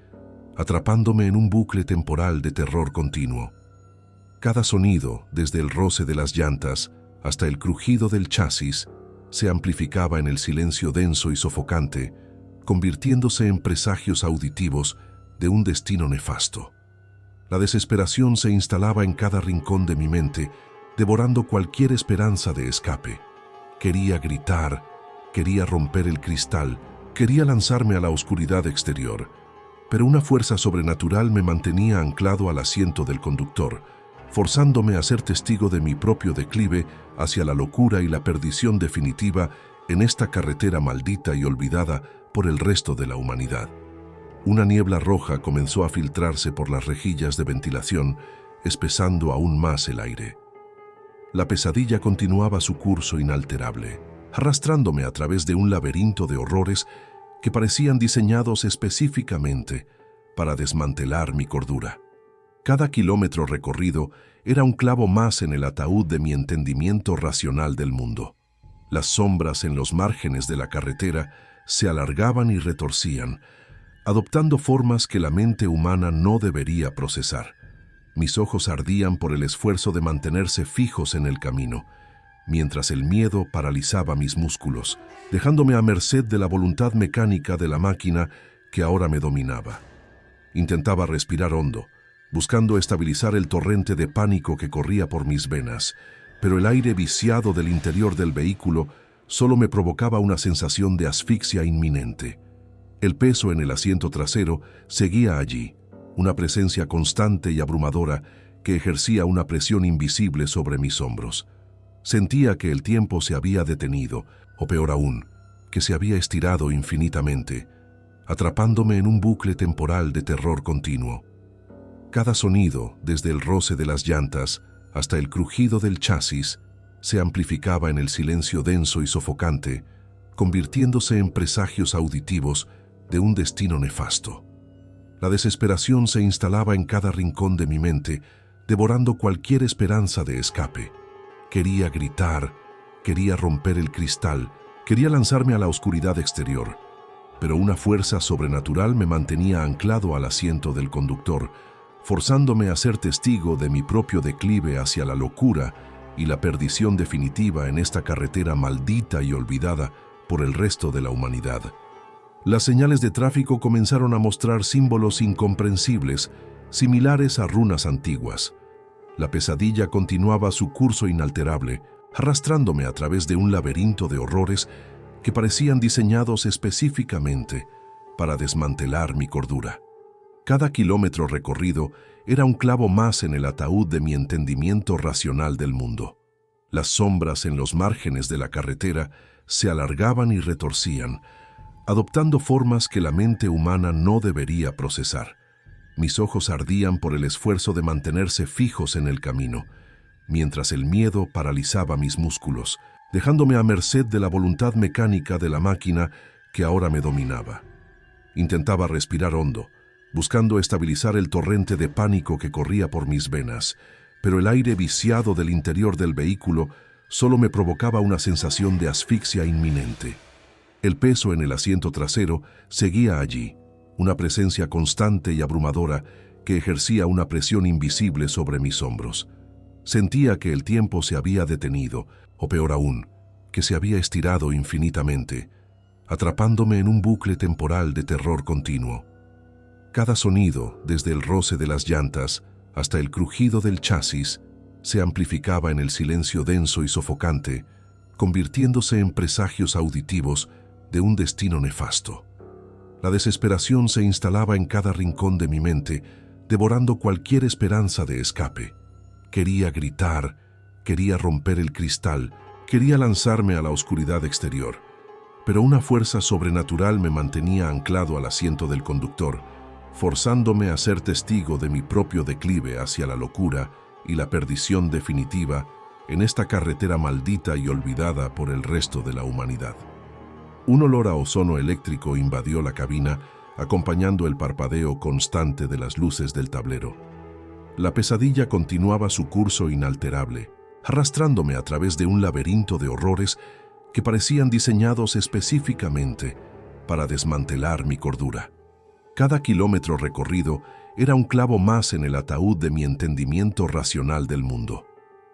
atrapándome en un bucle temporal de terror continuo. Cada sonido, desde el roce de las llantas hasta el crujido del chasis, se amplificaba en el silencio denso y sofocante, convirtiéndose en presagios auditivos de un destino nefasto. La desesperación se instalaba en cada rincón de mi mente, devorando cualquier esperanza de escape. Quería gritar, quería romper el cristal, quería lanzarme a la oscuridad exterior, pero una fuerza sobrenatural me mantenía anclado al asiento del conductor, forzándome a ser testigo de mi propio declive hacia la locura y la perdición definitiva en esta carretera maldita y olvidada por el resto de la humanidad. Una niebla roja comenzó a filtrarse por las rejillas de ventilación, espesando aún más el aire. La pesadilla continuaba su curso inalterable, arrastrándome a través de un laberinto de horrores que parecían diseñados específicamente para desmantelar mi cordura. Cada kilómetro recorrido era un clavo más en el ataúd de mi entendimiento racional del mundo. Las sombras en los márgenes de la carretera se alargaban y retorcían, adoptando formas que la mente humana no debería procesar. Mis ojos ardían por el esfuerzo de mantenerse fijos en el camino, mientras el miedo paralizaba mis músculos, dejándome a merced de la voluntad mecánica de la máquina que ahora me dominaba. Intentaba respirar hondo, buscando estabilizar el torrente de pánico que corría por mis venas, pero el aire viciado del interior del vehículo solo me provocaba una sensación de asfixia inminente. El peso en el asiento trasero seguía allí, una presencia constante y abrumadora que ejercía una presión invisible sobre mis hombros. Sentía que el tiempo se había detenido, o peor aún, que se había estirado infinitamente, atrapándome en un bucle temporal de terror continuo. Cada sonido, desde el roce de las llantas hasta el crujido del chasis, se amplificaba en el silencio denso y sofocante, convirtiéndose en presagios auditivos de un destino nefasto. La desesperación se instalaba en cada rincón de mi mente, devorando cualquier esperanza de escape. Quería gritar, quería romper el cristal, quería lanzarme a la oscuridad exterior, pero una fuerza sobrenatural me mantenía anclado al asiento del conductor, forzándome a ser testigo de mi propio declive hacia la locura y la perdición definitiva en esta carretera maldita y olvidada por el resto de la humanidad. Las señales de tráfico comenzaron a mostrar símbolos incomprensibles, similares a runas antiguas. La pesadilla continuaba su curso inalterable, arrastrándome a través de un laberinto de horrores que parecían diseñados específicamente para desmantelar mi cordura. Cada kilómetro recorrido era un clavo más en el ataúd de mi entendimiento racional del mundo. Las sombras en los márgenes de la carretera se alargaban y retorcían, adoptando formas que la mente humana no debería procesar. Mis ojos ardían por el esfuerzo de mantenerse fijos en el camino, mientras el miedo paralizaba mis músculos, dejándome a merced de la voluntad mecánica de la máquina que ahora me dominaba. Intentaba respirar hondo, buscando estabilizar el torrente de pánico que corría por mis venas, pero el aire viciado del interior del vehículo solo me provocaba una sensación de asfixia inminente. El peso en el asiento trasero seguía allí, una presencia constante y abrumadora que ejercía una presión invisible sobre mis hombros. Sentía que el tiempo se había detenido, o peor aún, que se había estirado infinitamente, atrapándome en un bucle temporal de terror continuo. Cada sonido, desde el roce de las llantas hasta el crujido del chasis, se amplificaba en el silencio denso y sofocante, convirtiéndose en presagios auditivos de un destino nefasto. La desesperación se instalaba en cada rincón de mi mente, devorando cualquier esperanza de escape. Quería gritar, quería romper el cristal, quería lanzarme a la oscuridad exterior, pero una fuerza sobrenatural me mantenía anclado al asiento del conductor, forzándome a ser testigo de mi propio declive hacia la locura y la perdición definitiva en esta carretera maldita y olvidada por el resto de la humanidad. Un olor a ozono eléctrico invadió la cabina, acompañando el parpadeo constante de las luces del tablero. La pesadilla continuaba su curso inalterable, arrastrándome a través de un laberinto de horrores que parecían diseñados específicamente para desmantelar mi cordura. Cada kilómetro recorrido era un clavo más en el ataúd de mi entendimiento racional del mundo.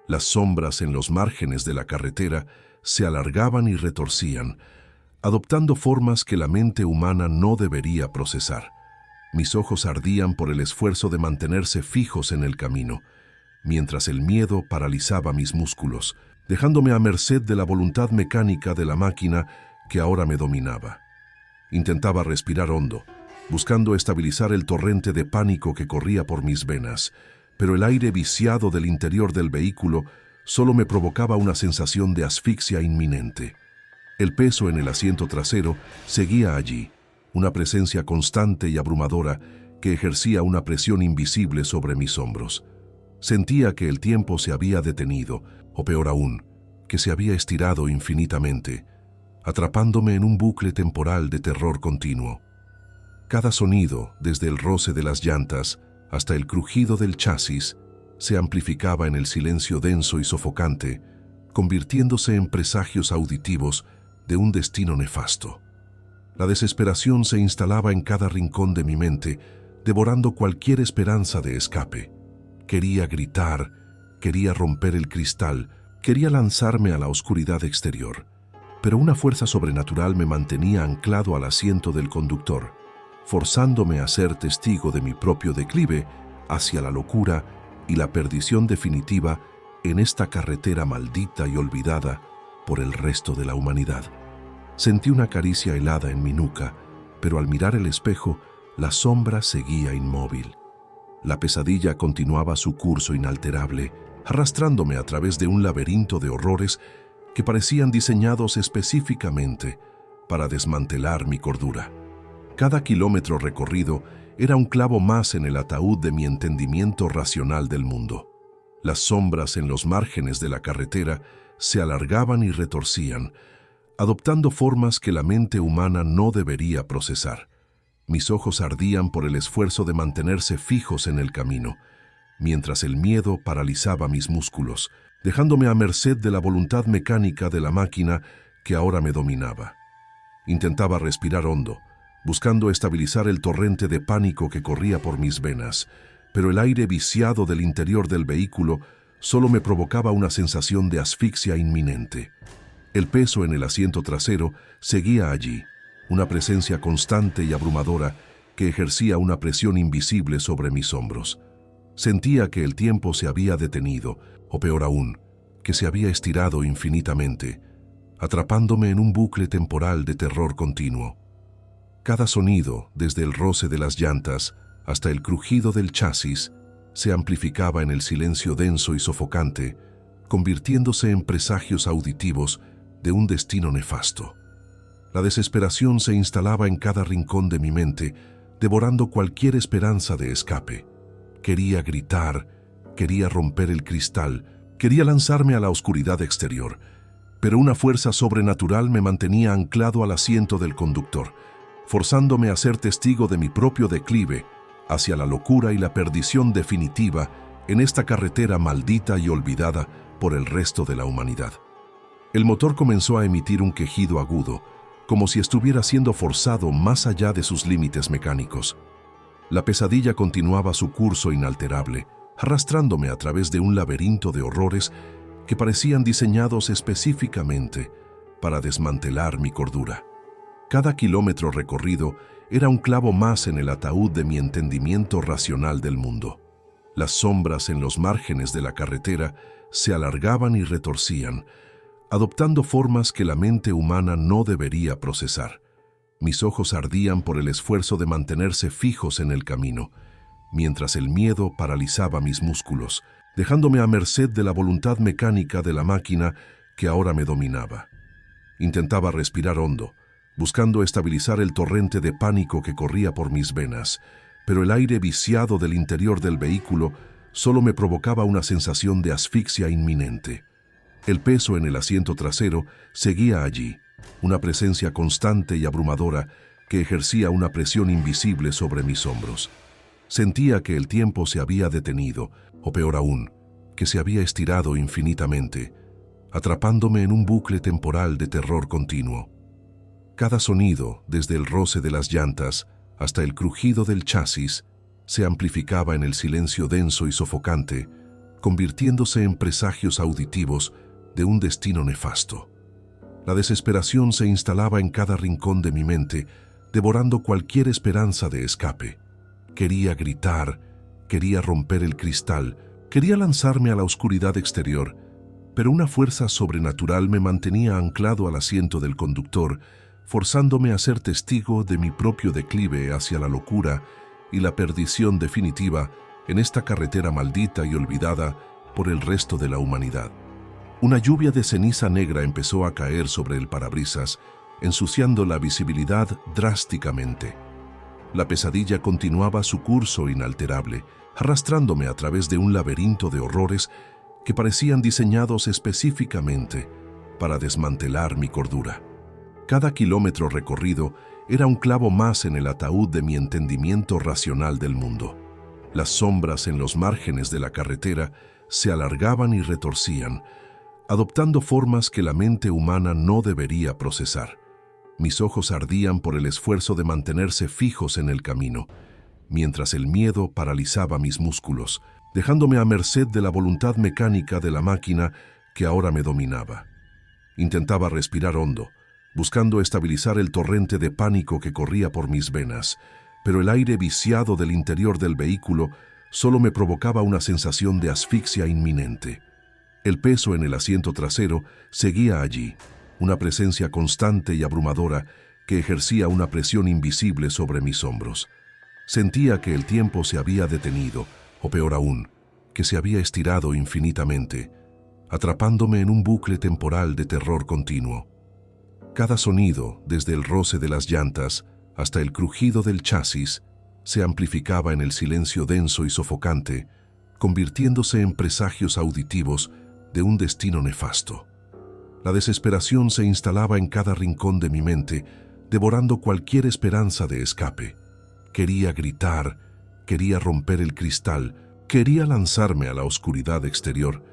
Las sombras en los márgenes de la carretera se alargaban y retorcían, adoptando formas que la mente humana no debería procesar. Mis ojos ardían por el esfuerzo de mantenerse fijos en el camino, mientras el miedo paralizaba mis músculos, dejándome a merced de la voluntad mecánica de la máquina que ahora me dominaba. Intentaba respirar hondo, buscando estabilizar el torrente de pánico que corría por mis venas, pero el aire viciado del interior del vehículo solo me provocaba una sensación de asfixia inminente. El peso en el asiento trasero seguía allí, una presencia constante y abrumadora que ejercía una presión invisible sobre mis hombros. Sentía que el tiempo se había detenido, o peor aún, que se había estirado infinitamente, atrapándome en un bucle temporal de terror continuo. Cada sonido, desde el roce de las llantas hasta el crujido del chasis, se amplificaba en el silencio denso y sofocante, convirtiéndose en presagios auditivos de un destino nefasto. La desesperación se instalaba en cada rincón de mi mente, devorando cualquier esperanza de escape. Quería gritar, quería romper el cristal, quería lanzarme a la oscuridad exterior, pero una fuerza sobrenatural me mantenía anclado al asiento del conductor, forzándome a ser testigo de mi propio declive hacia la locura y la perdición definitiva en esta carretera maldita y olvidada por el resto de la humanidad. Sentí una caricia helada en mi nuca, pero al mirar el espejo, la sombra seguía inmóvil. La pesadilla continuaba su curso inalterable, arrastrándome a través de un laberinto de horrores que parecían diseñados específicamente para desmantelar mi cordura. Cada kilómetro recorrido era un clavo más en el ataúd de mi entendimiento racional del mundo. Las sombras en los márgenes de la carretera se alargaban y retorcían, adoptando formas que la mente humana no debería procesar. Mis ojos ardían por el esfuerzo de mantenerse fijos en el camino, mientras el miedo paralizaba mis músculos, dejándome a merced de la voluntad mecánica de la máquina que ahora me dominaba. Intentaba respirar hondo, buscando estabilizar el torrente de pánico que corría por mis venas, pero el aire viciado del interior del vehículo solo me provocaba una sensación de asfixia inminente. El peso en el asiento trasero seguía allí, una presencia constante y abrumadora que ejercía una presión invisible sobre mis hombros. Sentía que el tiempo se había detenido, o peor aún, que se había estirado infinitamente, atrapándome en un bucle temporal de terror continuo. Cada sonido, desde el roce de las llantas hasta el crujido del chasis, se amplificaba en el silencio denso y sofocante, convirtiéndose en presagios auditivos de un destino nefasto. La desesperación se instalaba en cada rincón de mi mente, devorando cualquier esperanza de escape. Quería gritar, quería romper el cristal, quería lanzarme a la oscuridad exterior, pero una fuerza sobrenatural me mantenía anclado al asiento del conductor, forzándome a ser testigo de mi propio declive hacia la locura y la perdición definitiva en esta carretera maldita y olvidada por el resto de la humanidad. El motor comenzó a emitir un quejido agudo, como si estuviera siendo forzado más allá de sus límites mecánicos. La pesadilla continuaba su curso inalterable, arrastrándome a través de un laberinto de horrores que parecían diseñados específicamente para desmantelar mi cordura. Cada kilómetro recorrido era un clavo más en el ataúd de mi entendimiento racional del mundo. Las sombras en los márgenes de la carretera se alargaban y retorcían, adoptando formas que la mente humana no debería procesar. Mis ojos ardían por el esfuerzo de mantenerse fijos en el camino, mientras el miedo paralizaba mis músculos, dejándome a merced de la voluntad mecánica de la máquina que ahora me dominaba. Intentaba respirar hondo, buscando estabilizar el torrente de pánico que corría por mis venas, pero el aire viciado del interior del vehículo solo me provocaba una sensación de asfixia inminente. El peso en el asiento trasero seguía allí, una presencia constante y abrumadora que ejercía una presión invisible sobre mis hombros. Sentía que el tiempo se había detenido, o peor aún, que se había estirado infinitamente, atrapándome en un bucle temporal de terror continuo. Cada sonido, desde el roce de las llantas hasta el crujido del chasis, se amplificaba en el silencio denso y sofocante, convirtiéndose en presagios auditivos de un destino nefasto. La desesperación se instalaba en cada rincón de mi mente, devorando cualquier esperanza de escape. Quería gritar, quería romper el cristal, quería lanzarme a la oscuridad exterior, pero una fuerza sobrenatural me mantenía anclado al asiento del conductor, forzándome a ser testigo de mi propio declive hacia la locura y la perdición definitiva en esta carretera maldita y olvidada por el resto de la humanidad. Una lluvia de ceniza negra empezó a caer sobre el parabrisas, ensuciando la visibilidad drásticamente. La pesadilla continuaba su curso inalterable, arrastrándome a través de un laberinto de horrores que parecían diseñados específicamente para desmantelar mi cordura. Cada kilómetro recorrido era un clavo más en el ataúd de mi entendimiento racional del mundo. Las sombras en los márgenes de la carretera se alargaban y retorcían, adoptando formas que la mente humana no debería procesar. Mis ojos ardían por el esfuerzo de mantenerse fijos en el camino, mientras el miedo paralizaba mis músculos, dejándome a merced de la voluntad mecánica de la máquina que ahora me dominaba. Intentaba respirar hondo, buscando estabilizar el torrente de pánico que corría por mis venas, pero el aire viciado del interior del vehículo solo me provocaba una sensación de asfixia inminente. El peso en el asiento trasero seguía allí, una presencia constante y abrumadora que ejercía una presión invisible sobre mis hombros. Sentía que el tiempo se había detenido, o peor aún, que se había estirado infinitamente, atrapándome en un bucle temporal de terror continuo. Cada sonido, desde el roce de las llantas hasta el crujido del chasis, se amplificaba en el silencio denso y sofocante, convirtiéndose en presagios auditivos de un destino nefasto. La desesperación se instalaba en cada rincón de mi mente, devorando cualquier esperanza de escape. Quería gritar, quería romper el cristal, quería lanzarme a la oscuridad exterior,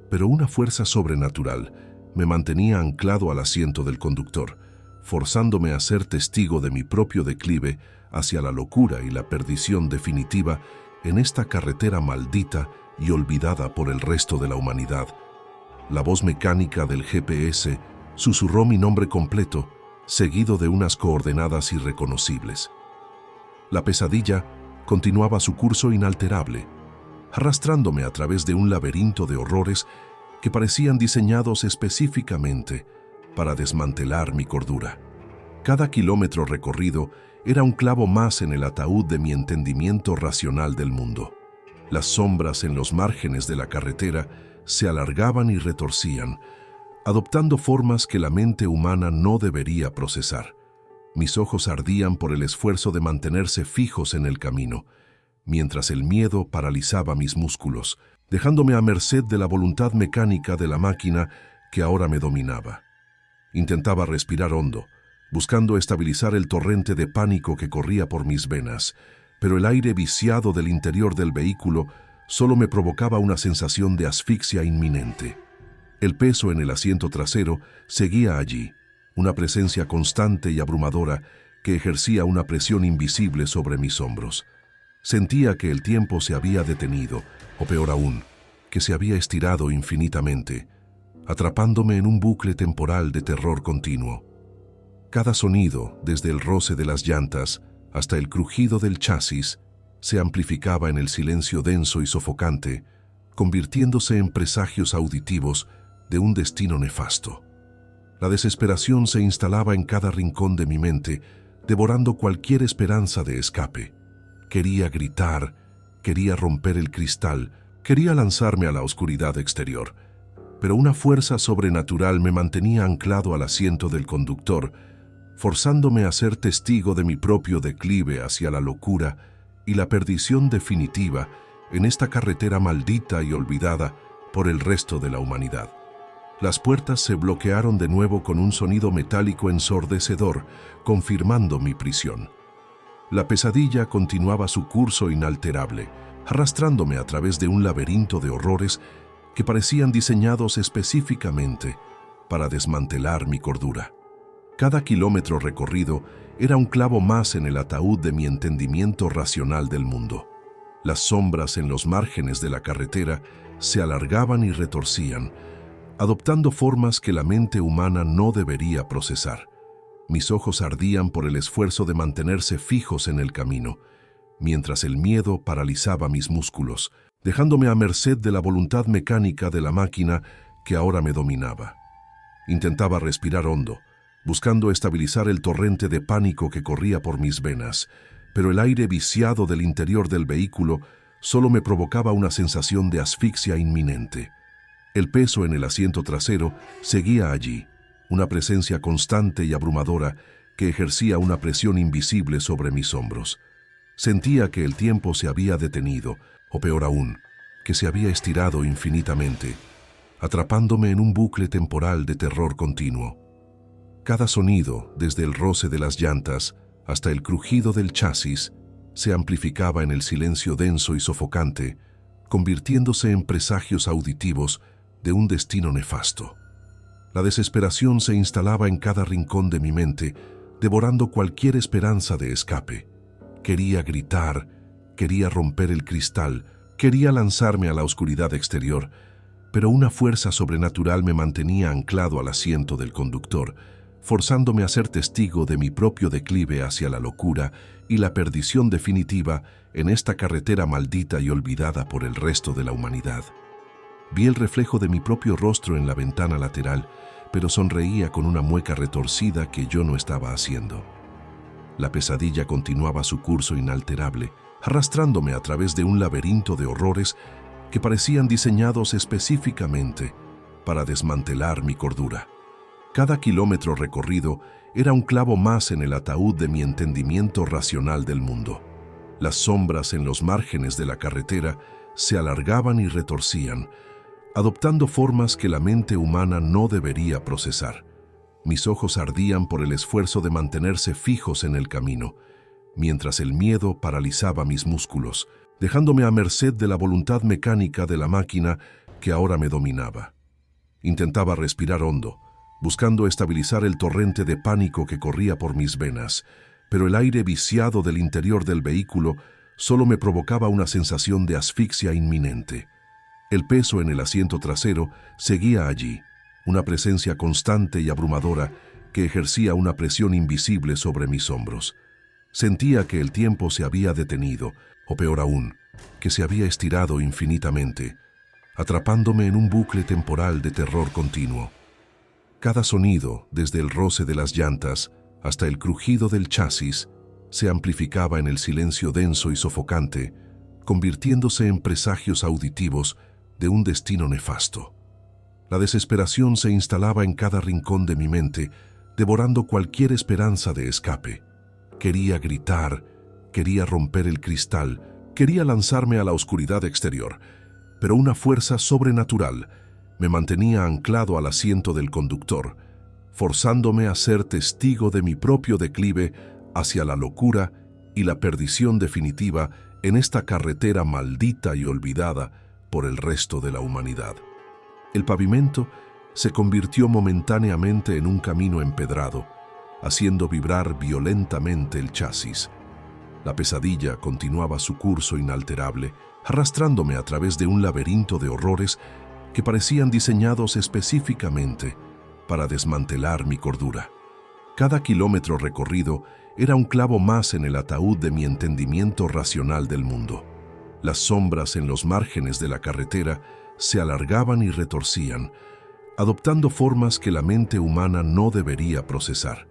pero una fuerza sobrenatural me mantenía anclado al asiento del conductor, forzándome a ser testigo de mi propio declive hacia la locura y la perdición definitiva en esta carretera maldita y olvidada por el resto de la humanidad. La voz mecánica del GPS susurró mi nombre completo, seguido de unas coordenadas irreconocibles. La pesadilla continuaba su curso inalterable, arrastrándome a través de un laberinto de horrores que parecían diseñados específicamente para desmantelar mi cordura. Cada kilómetro recorrido era un clavo más en el ataúd de mi entendimiento racional del mundo. Las sombras en los márgenes de la carretera se alargaban y retorcían, adoptando formas que la mente humana no debería procesar. Mis ojos ardían por el esfuerzo de mantenerse fijos en el camino, mientras el miedo paralizaba mis músculos, dejándome a merced de la voluntad mecánica de la máquina que ahora me dominaba. Intentaba respirar hondo, buscando estabilizar el torrente de pánico que corría por mis venas, pero el aire viciado del interior del vehículo solo me provocaba una sensación de asfixia inminente. El peso en el asiento trasero seguía allí, una presencia constante y abrumadora que ejercía una presión invisible sobre mis hombros. Sentía que el tiempo se había detenido, o peor aún, que se había estirado infinitamente, atrapándome en un bucle temporal de terror continuo. Cada sonido, desde el roce de las llantas hasta el crujido del chasis, se amplificaba en el silencio denso y sofocante, convirtiéndose en presagios auditivos de un destino nefasto. La desesperación se instalaba en cada rincón de mi mente, devorando cualquier esperanza de escape. Quería gritar, quería romper el cristal, quería lanzarme a la oscuridad exterior, pero una fuerza sobrenatural me mantenía anclado al asiento del conductor, forzándome a ser testigo de mi propio declive hacia la locura y la perdición definitiva en esta carretera maldita y olvidada por el resto de la humanidad. Las puertas se bloquearon de nuevo con un sonido metálico ensordecedor, confirmando mi prisión. La pesadilla continuaba su curso inalterable, arrastrándome a través de un laberinto de horrores que parecían diseñados específicamente para desmantelar mi cordura. Cada kilómetro recorrido era un clavo más en el ataúd de mi entendimiento racional del mundo. Las sombras en los márgenes de la carretera se alargaban y retorcían, adoptando formas que la mente humana no debería procesar. Mis ojos ardían por el esfuerzo de mantenerse fijos en el camino, mientras el miedo paralizaba mis músculos, dejándome a merced de la voluntad mecánica de la máquina que ahora me dominaba. Intentaba respirar hondo, buscando estabilizar el torrente de pánico que corría por mis venas, pero el aire viciado del interior del vehículo solo me provocaba una sensación de asfixia inminente. El peso en el asiento trasero seguía allí, una presencia constante y abrumadora que ejercía una presión invisible sobre mis hombros. Sentía que el tiempo se había detenido, o peor aún, que se había estirado infinitamente, atrapándome en un bucle temporal de terror continuo. Cada sonido, desde el roce de las llantas hasta el crujido del chasis, se amplificaba en el silencio denso y sofocante, convirtiéndose en presagios auditivos de un destino nefasto. La desesperación se instalaba en cada rincón de mi mente, devorando cualquier esperanza de escape. Quería gritar, quería romper el cristal, quería lanzarme a la oscuridad exterior, pero una fuerza sobrenatural me mantenía anclado al asiento del conductor, forzándome a ser testigo de mi propio declive hacia la locura y la perdición definitiva en esta carretera maldita y olvidada por el resto de la humanidad. Vi el reflejo de mi propio rostro en la ventana lateral, pero sonreía con una mueca retorcida que yo no estaba haciendo. La pesadilla continuaba su curso inalterable, arrastrándome a través de un laberinto de horrores que parecían diseñados específicamente para desmantelar mi cordura. Cada kilómetro recorrido era un clavo más en el ataúd de mi entendimiento racional del mundo. Las sombras en los márgenes de la carretera se alargaban y retorcían, adoptando formas que la mente humana no debería procesar. Mis ojos ardían por el esfuerzo de mantenerse fijos en el camino, mientras el miedo paralizaba mis músculos, dejándome a merced de la voluntad mecánica de la máquina que ahora me dominaba. Intentaba respirar hondo, buscando estabilizar el torrente de pánico que corría por mis venas, pero el aire viciado del interior del vehículo solo me provocaba una sensación de asfixia inminente. El peso en el asiento trasero seguía allí, una presencia constante y abrumadora que ejercía una presión invisible sobre mis hombros. Sentía que el tiempo se había detenido, o peor aún, que se había estirado infinitamente, atrapándome en un bucle temporal de terror continuo. Cada sonido, desde el roce de las llantas hasta el crujido del chasis, se amplificaba en el silencio denso y sofocante, convirtiéndose en presagios auditivos de un destino nefasto. La desesperación se instalaba en cada rincón de mi mente, devorando cualquier esperanza de escape. Quería gritar, quería romper el cristal, quería lanzarme a la oscuridad exterior, pero una fuerza sobrenatural me mantenía anclado al asiento del conductor, forzándome a ser testigo de mi propio declive hacia la locura y la perdición definitiva en esta carretera maldita y olvidada por el resto de la humanidad. El pavimento se convirtió momentáneamente en un camino empedrado, haciendo vibrar violentamente el chasis. La pesadilla continuaba su curso inalterable, arrastrándome a través de un laberinto de horrores que parecían diseñados específicamente para desmantelar mi cordura. Cada kilómetro recorrido era un clavo más en el ataúd de mi entendimiento racional del mundo. Las sombras en los márgenes de la carretera se alargaban y retorcían, adoptando formas que la mente humana no debería procesar.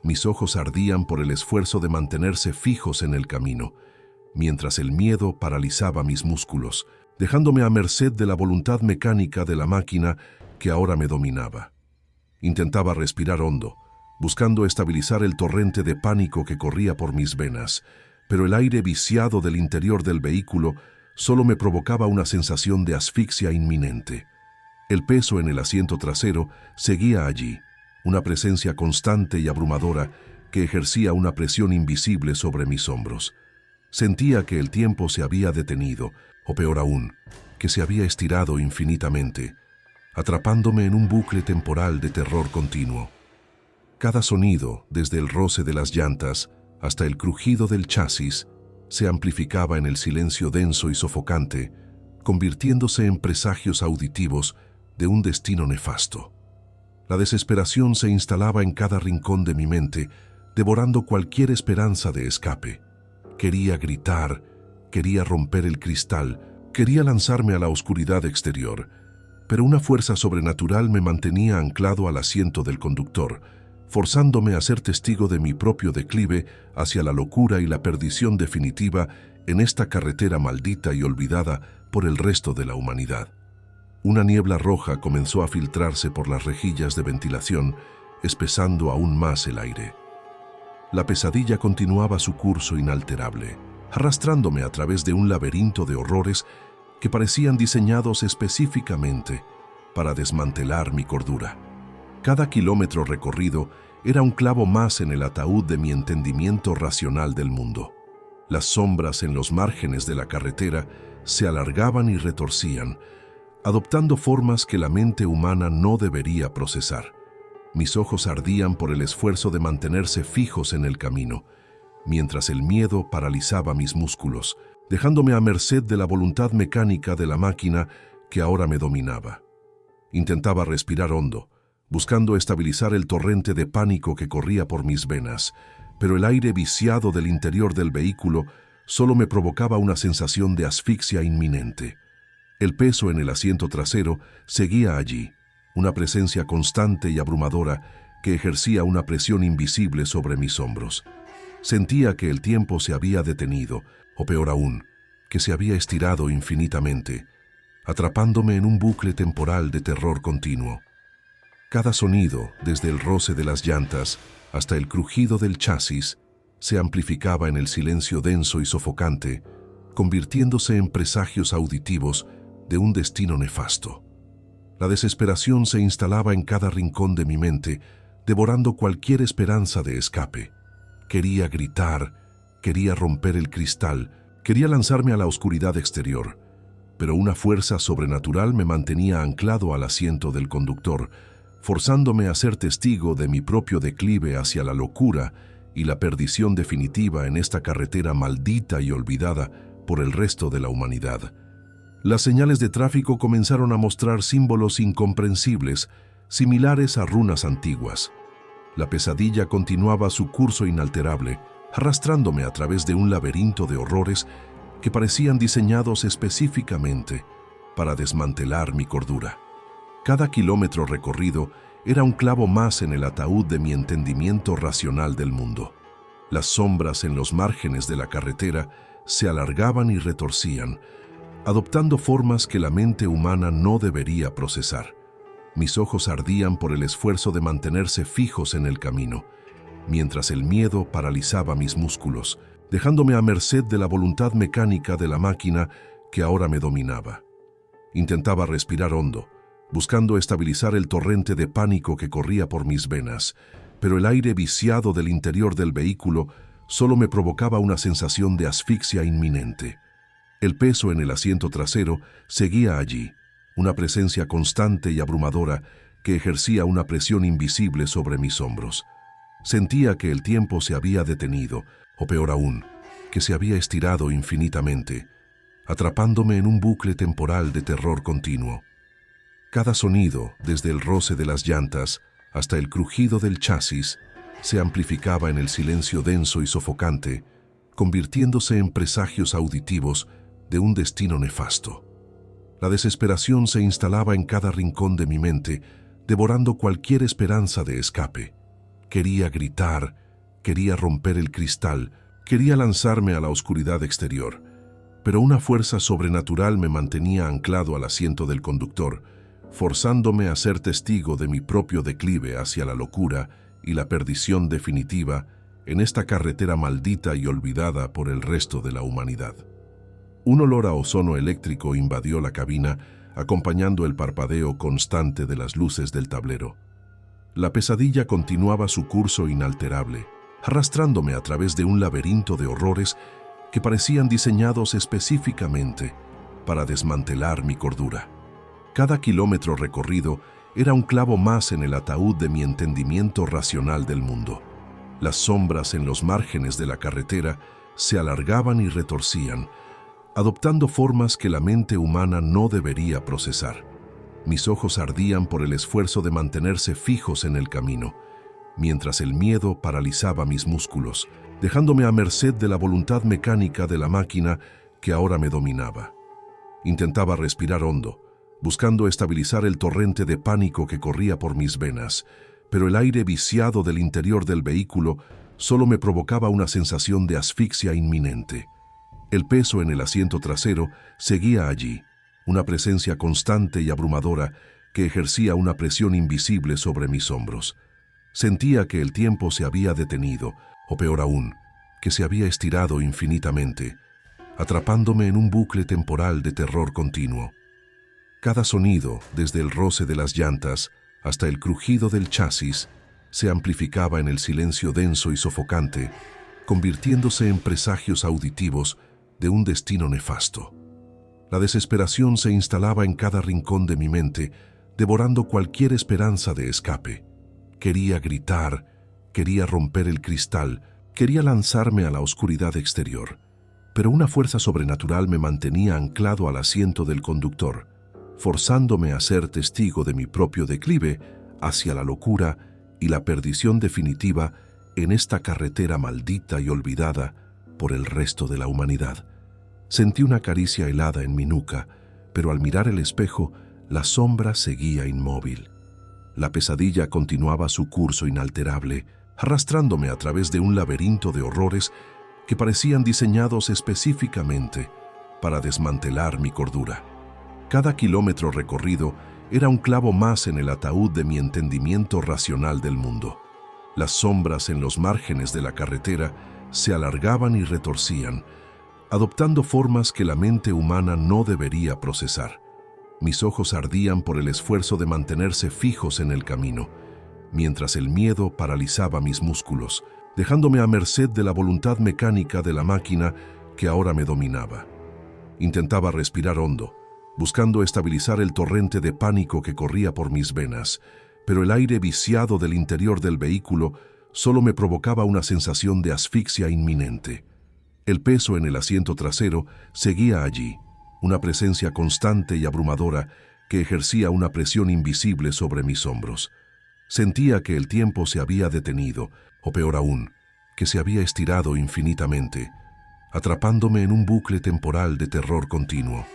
Mis ojos ardían por el esfuerzo de mantenerse fijos en el camino, mientras el miedo paralizaba mis músculos, dejándome a merced de la voluntad mecánica de la máquina que ahora me dominaba. Intentaba respirar hondo, buscando estabilizar el torrente de pánico que corría por mis venas, pero el aire viciado del interior del vehículo solo me provocaba una sensación de asfixia inminente. El peso en el asiento trasero seguía allí, una presencia constante y abrumadora que ejercía una presión invisible sobre mis hombros. Sentía que el tiempo se había detenido, o peor aún, que se había estirado infinitamente, atrapándome en un bucle temporal de terror continuo. Cada sonido, desde el roce de las llantas hasta el crujido del chasis, se amplificaba en el silencio denso y sofocante, convirtiéndose en presagios auditivos de un destino nefasto. La desesperación se instalaba en cada rincón de mi mente, devorando cualquier esperanza de escape. Quería gritar, quería romper el cristal, quería lanzarme a la oscuridad exterior, pero una fuerza sobrenatural me mantenía anclado al asiento del conductor, forzándome a ser testigo de mi propio declive hacia la locura y la perdición definitiva en esta carretera maldita y olvidada por el resto de la humanidad. Una niebla roja comenzó a filtrarse por las rejillas de ventilación, espesando aún más el aire. La pesadilla continuaba su curso inalterable, arrastrándome a través de un laberinto de horrores que parecían diseñados específicamente para desmantelar mi cordura. Cada kilómetro recorrido era un clavo más en el ataúd de mi entendimiento racional del mundo. Las sombras en los márgenes de la carretera se alargaban y retorcían, adoptando formas que la mente humana no debería procesar. Mis ojos ardían por el esfuerzo de mantenerse fijos en el camino, mientras el miedo paralizaba mis músculos, dejándome a merced de la voluntad mecánica de la máquina que ahora me dominaba. Intentaba respirar hondo, buscando estabilizar el torrente de pánico que corría por mis venas, pero el aire viciado del interior del vehículo solo me provocaba una sensación de asfixia inminente. El peso en el asiento trasero seguía allí, una presencia constante y abrumadora que ejercía una presión invisible sobre mis hombros. Sentía que el tiempo se había detenido, o peor aún, que se había estirado infinitamente, atrapándome en un bucle temporal de terror continuo. Cada sonido, desde el roce de las llantas hasta el crujido del chasis, se amplificaba en el silencio denso y sofocante, convirtiéndose en presagios auditivos de un destino nefasto. La desesperación se instalaba en cada rincón de mi mente, devorando cualquier esperanza de escape. Quería gritar, quería romper el cristal, quería lanzarme a la oscuridad exterior, pero una fuerza sobrenatural me mantenía anclado al asiento del conductor, forzándome a ser testigo de mi propio declive hacia la locura y la perdición definitiva en esta carretera maldita y olvidada por el resto de la humanidad. Las señales de tráfico comenzaron a mostrar símbolos incomprensibles, similares a runas antiguas. La pesadilla continuaba su curso inalterable, arrastrándome a través de un laberinto de horrores que parecían diseñados específicamente para desmantelar mi cordura. Cada kilómetro recorrido era un clavo más en el ataúd de mi entendimiento racional del mundo. Las sombras en los márgenes de la carretera se alargaban y retorcían, adoptando formas que la mente humana no debería procesar. Mis ojos ardían por el esfuerzo de mantenerse fijos en el camino, mientras el miedo paralizaba mis músculos, dejándome a merced de la voluntad mecánica de la máquina que ahora me dominaba. Intentaba respirar hondo, buscando estabilizar el torrente de pánico que corría por mis venas, pero el aire viciado del interior del vehículo solo me provocaba una sensación de asfixia inminente. El peso en el asiento trasero seguía allí, una presencia constante y abrumadora que ejercía una presión invisible sobre mis hombros. Sentía que el tiempo se había detenido, o peor aún, que se había estirado infinitamente, atrapándome en un bucle temporal de terror continuo. Cada sonido, desde el roce de las llantas hasta el crujido del chasis, se amplificaba en el silencio denso y sofocante, convirtiéndose en presagios auditivos de un destino nefasto. La desesperación se instalaba en cada rincón de mi mente, devorando cualquier esperanza de escape. Quería gritar, quería romper el cristal, quería lanzarme a la oscuridad exterior, pero una fuerza sobrenatural me mantenía anclado al asiento del conductor, forzándome a ser testigo de mi propio declive hacia la locura y la perdición definitiva en esta carretera maldita y olvidada por el resto de la humanidad. Un olor a ozono eléctrico invadió la cabina, acompañando el parpadeo constante de las luces del tablero. La pesadilla continuaba su curso inalterable, arrastrándome a través de un laberinto de horrores que parecían diseñados específicamente para desmantelar mi cordura. Cada kilómetro recorrido era un clavo más en el ataúd de mi entendimiento racional del mundo. Las sombras en los márgenes de la carretera se alargaban y retorcían, adoptando formas que la mente humana no debería procesar. Mis ojos ardían por el esfuerzo de mantenerse fijos en el camino, mientras el miedo paralizaba mis músculos, dejándome a merced de la voluntad mecánica de la máquina que ahora me dominaba. Intentaba respirar hondo, buscando estabilizar el torrente de pánico que corría por mis venas, pero el aire viciado del interior del vehículo solo me provocaba una sensación de asfixia inminente. El peso en el asiento trasero seguía allí, una presencia constante y abrumadora que ejercía una presión invisible sobre mis hombros. Sentía que el tiempo se había detenido, o peor aún, que se había estirado infinitamente, atrapándome en un bucle temporal de terror continuo. Cada sonido, desde el roce de las llantas hasta el crujido del chasis, se amplificaba en el silencio denso y sofocante, convirtiéndose en presagios auditivos de un destino nefasto. La desesperación se instalaba en cada rincón de mi mente, devorando cualquier esperanza de escape. Quería gritar, quería romper el cristal, quería lanzarme a la oscuridad exterior, pero una fuerza sobrenatural me mantenía anclado al asiento del conductor, forzándome a ser testigo de mi propio declive hacia la locura y la perdición definitiva en esta carretera maldita y olvidada por el resto de la humanidad. Sentí una caricia helada en mi nuca, pero al mirar el espejo, la sombra seguía inmóvil. La pesadilla continuaba su curso inalterable, arrastrándome a través de un laberinto de horrores que parecían diseñados específicamente para desmantelar mi cordura. Cada kilómetro recorrido era un clavo más en el ataúd de mi entendimiento racional del mundo. Las sombras en los márgenes de la carretera se alargaban y retorcían, adoptando formas que la mente humana no debería procesar. Mis ojos ardían por el esfuerzo de mantenerse fijos en el camino, mientras el miedo paralizaba mis músculos, dejándome a merced de la voluntad mecánica de la máquina que ahora me dominaba. Intentaba respirar hondo, buscando estabilizar el torrente de pánico que corría por mis venas, pero el aire viciado del interior del vehículo solo me provocaba una sensación de asfixia inminente. El peso en el asiento trasero seguía allí, una presencia constante y abrumadora que ejercía una presión invisible sobre mis hombros. Sentía que el tiempo se había detenido, o peor aún, que se había estirado infinitamente, atrapándome en un bucle temporal de terror continuo.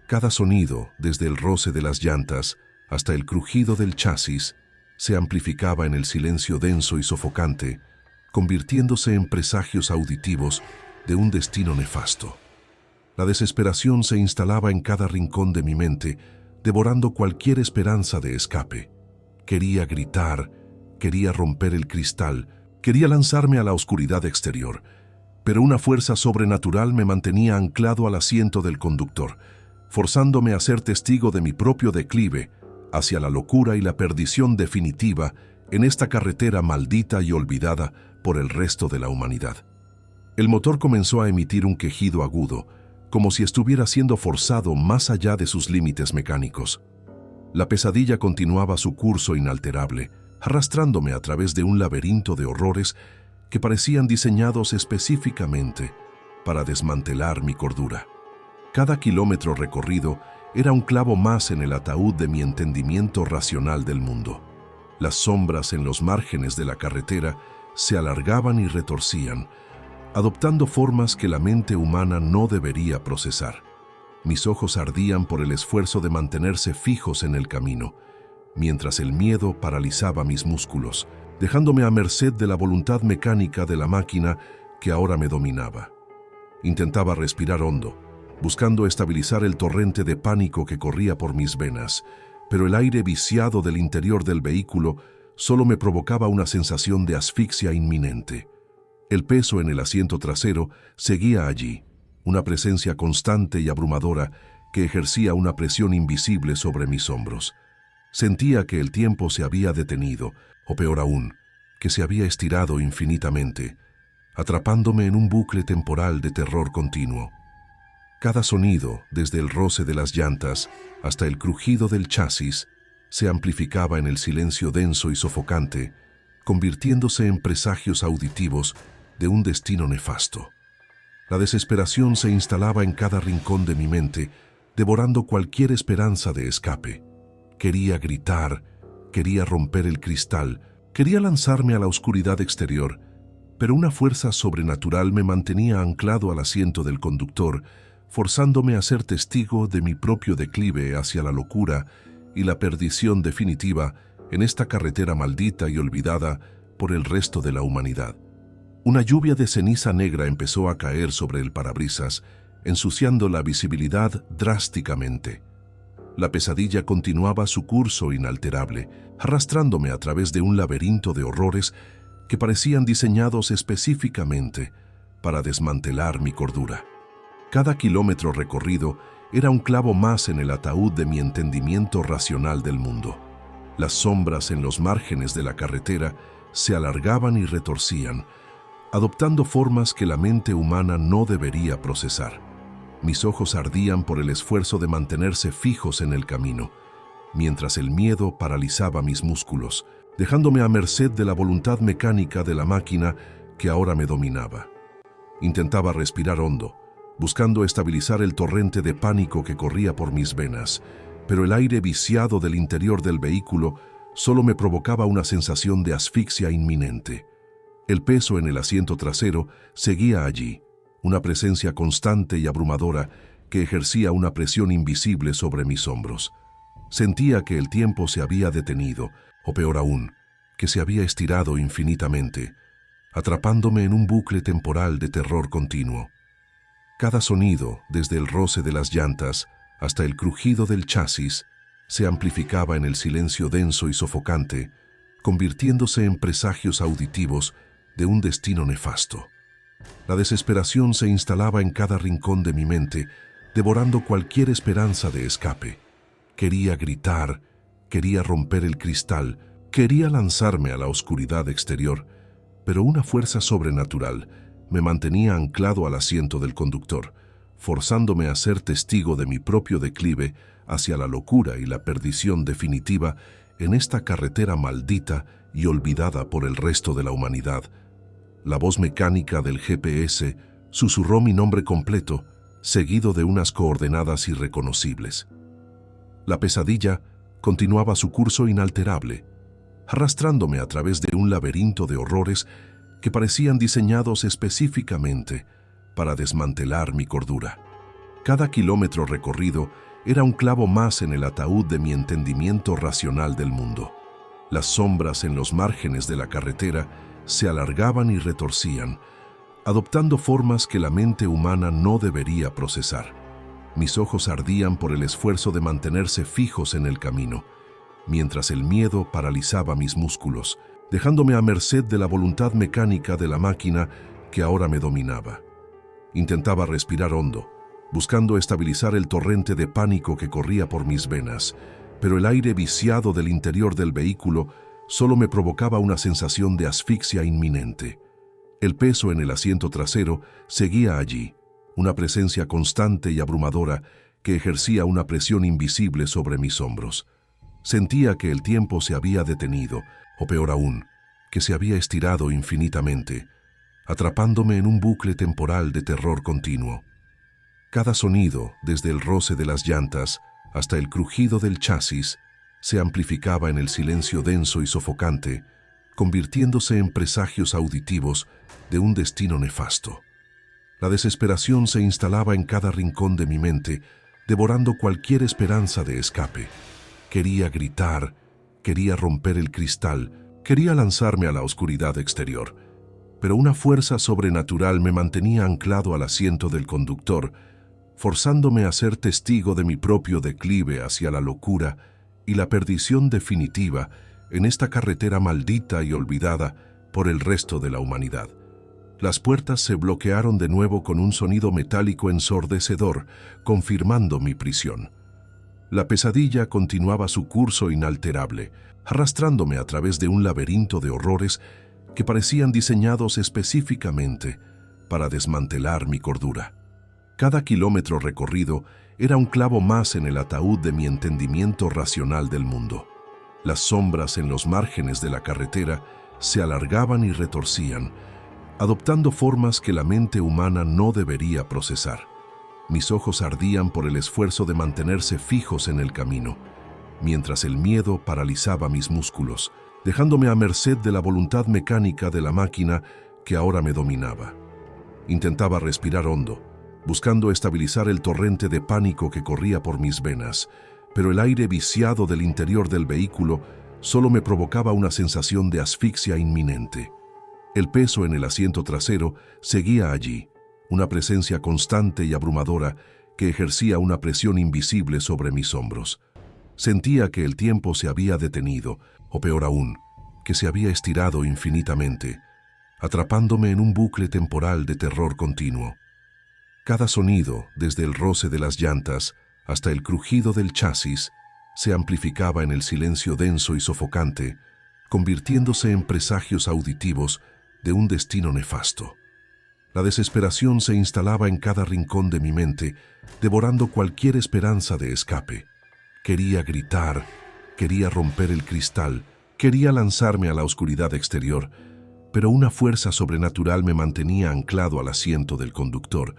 Cada sonido, desde el roce de las llantas hasta el crujido del chasis, se amplificaba en el silencio denso y sofocante, convirtiéndose en presagios auditivos de un destino nefasto. La desesperación se instalaba en cada rincón de mi mente, devorando cualquier esperanza de escape. Quería gritar, quería romper el cristal, quería lanzarme a la oscuridad exterior, pero una fuerza sobrenatural me mantenía anclado al asiento del conductor, forzándome a ser testigo de mi propio declive hacia la locura y la perdición definitiva en esta carretera maldita y olvidada por el resto de la humanidad. El motor comenzó a emitir un quejido agudo, como si estuviera siendo forzado más allá de sus límites mecánicos. La pesadilla continuaba su curso inalterable, arrastrándome a través de un laberinto de horrores que parecían diseñados específicamente para desmantelar mi cordura. Cada kilómetro recorrido era un clavo más en el ataúd de mi entendimiento racional del mundo. Las sombras en los márgenes de la carretera se alargaban y retorcían, adoptando formas que la mente humana no debería procesar. Mis ojos ardían por el esfuerzo de mantenerse fijos en el camino, mientras el miedo paralizaba mis músculos, dejándome a merced de la voluntad mecánica de la máquina que ahora me dominaba. Intentaba respirar hondo, buscando estabilizar el torrente de pánico que corría por mis venas, pero el aire viciado del interior del vehículo solo me provocaba una sensación de asfixia inminente. El peso en el asiento trasero seguía allí, una presencia constante y abrumadora que ejercía una presión invisible sobre mis hombros. Sentía que el tiempo se había detenido, o peor aún, que se había estirado infinitamente, atrapándome en un bucle temporal de terror continuo. Cada sonido, desde el roce de las llantas hasta el crujido del chasis, se amplificaba en el silencio denso y sofocante, convirtiéndose en presagios auditivos de un destino nefasto. La desesperación se instalaba en cada rincón de mi mente, devorando cualquier esperanza de escape. Quería gritar, quería romper el cristal, quería lanzarme a la oscuridad exterior, pero una fuerza sobrenatural me mantenía anclado al asiento del conductor, forzándome a ser testigo de mi propio declive hacia la locura y la perdición definitiva en esta carretera maldita y olvidada por el resto de la humanidad. Una lluvia de ceniza negra empezó a caer sobre el parabrisas, ensuciando la visibilidad drásticamente. La pesadilla continuaba su curso inalterable, arrastrándome a través de un laberinto de horrores que parecían diseñados específicamente para desmantelar mi cordura. Cada kilómetro recorrido era un clavo más en el ataúd de mi entendimiento racional del mundo. Las sombras en los márgenes de la carretera se alargaban y retorcían, adoptando formas que la mente humana no debería procesar. Mis ojos ardían por el esfuerzo de mantenerse fijos en el camino, mientras el miedo paralizaba mis músculos, dejándome a merced de la voluntad mecánica de la máquina que ahora me dominaba. Intentaba respirar hondo, buscando estabilizar el torrente de pánico que corría por mis venas, pero el aire viciado del interior del vehículo solo me provocaba una sensación de asfixia inminente. El peso en el asiento trasero seguía allí, una presencia constante y abrumadora que ejercía una presión invisible sobre mis hombros. Sentía que el tiempo se había detenido, o peor aún, que se había estirado infinitamente, atrapándome en un bucle temporal de terror continuo. Cada sonido, desde el roce de las llantas hasta el crujido del chasis, se amplificaba en el silencio denso y sofocante, convirtiéndose en presagios auditivos de un destino nefasto. La desesperación se instalaba en cada rincón de mi mente, devorando cualquier esperanza de escape. Quería gritar, quería romper el cristal, quería lanzarme a la oscuridad exterior, pero una fuerza sobrenatural me mantenía anclado al asiento del conductor, forzándome a ser testigo de mi propio declive hacia la locura y la perdición definitiva en esta carretera maldita y olvidada por el resto de la humanidad. La voz mecánica del GPS susurró mi nombre completo, seguido de unas coordenadas irreconocibles. La pesadilla continuaba su curso inalterable, arrastrándome a través de un laberinto de horrores que parecían diseñados específicamente para desmantelar mi cordura. Cada kilómetro recorrido era un clavo más en el ataúd de mi entendimiento racional del mundo. Las sombras en los márgenes de la carretera se alargaban y retorcían, adoptando formas que la mente humana no debería procesar. Mis ojos ardían por el esfuerzo de mantenerse fijos en el camino, mientras el miedo paralizaba mis músculos, dejándome a merced de la voluntad mecánica de la máquina que ahora me dominaba. Intentaba respirar hondo, buscando estabilizar el torrente de pánico que corría por mis venas, pero el aire viciado del interior del vehículo solo me provocaba una sensación de asfixia inminente. El peso en el asiento trasero seguía allí, una presencia constante y abrumadora que ejercía una presión invisible sobre mis hombros. Sentía que el tiempo se había detenido, o peor aún, que se había estirado infinitamente, atrapándome en un bucle temporal de terror continuo. Cada sonido, desde el roce de las llantas hasta el crujido del chasis, se amplificaba en el silencio denso y sofocante, convirtiéndose en presagios auditivos de un destino nefasto. La desesperación se instalaba en cada rincón de mi mente, devorando cualquier esperanza de escape. Quería gritar, quería romper el cristal, quería lanzarme a la oscuridad exterior, pero una fuerza sobrenatural me mantenía anclado al asiento del conductor, forzándome a ser testigo de mi propio declive hacia la locura y la perdición definitiva en esta carretera maldita y olvidada por el resto de la humanidad. Las puertas se bloquearon de nuevo con un sonido metálico ensordecedor, confirmando mi prisión. La pesadilla continuaba su curso inalterable, arrastrándome a través de un laberinto de horrores que parecían diseñados específicamente para desmantelar mi cordura. Cada kilómetro recorrido era un clavo más en el ataúd de mi entendimiento racional del mundo. Las sombras en los márgenes de la carretera se alargaban y retorcían, adoptando formas que la mente humana no debería procesar. Mis ojos ardían por el esfuerzo de mantenerse fijos en el camino, mientras el miedo paralizaba mis músculos, dejándome a merced de la voluntad mecánica de la máquina que ahora me dominaba. Intentaba respirar hondo, buscando estabilizar el torrente de pánico que corría por mis venas, pero el aire viciado del interior del vehículo solo me provocaba una sensación de asfixia inminente. El peso en el asiento trasero seguía allí, una presencia constante y abrumadora que ejercía una presión invisible sobre mis hombros. Sentía que el tiempo se había detenido, o peor aún, que se había estirado infinitamente, atrapándome en un bucle temporal de terror continuo. Cada sonido, desde el roce de las llantas hasta el crujido del chasis, se amplificaba en el silencio denso y sofocante, convirtiéndose en presagios auditivos de un destino nefasto. La desesperación se instalaba en cada rincón de mi mente, devorando cualquier esperanza de escape. Quería gritar, quería romper el cristal, quería lanzarme a la oscuridad exterior, pero una fuerza sobrenatural me mantenía anclado al asiento del conductor,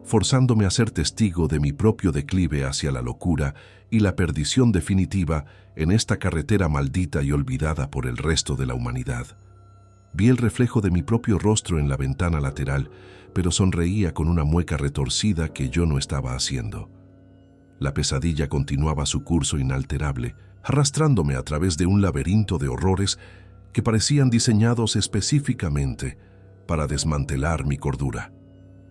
forzándome a ser testigo de mi propio declive hacia la locura y la perdición definitiva en esta carretera maldita y olvidada por el resto de la humanidad. Vi el reflejo de mi propio rostro en la ventana lateral, pero sonreía con una mueca retorcida que yo no estaba haciendo. La pesadilla continuaba su curso inalterable, arrastrándome a través de un laberinto de horrores que parecían diseñados específicamente para desmantelar mi cordura.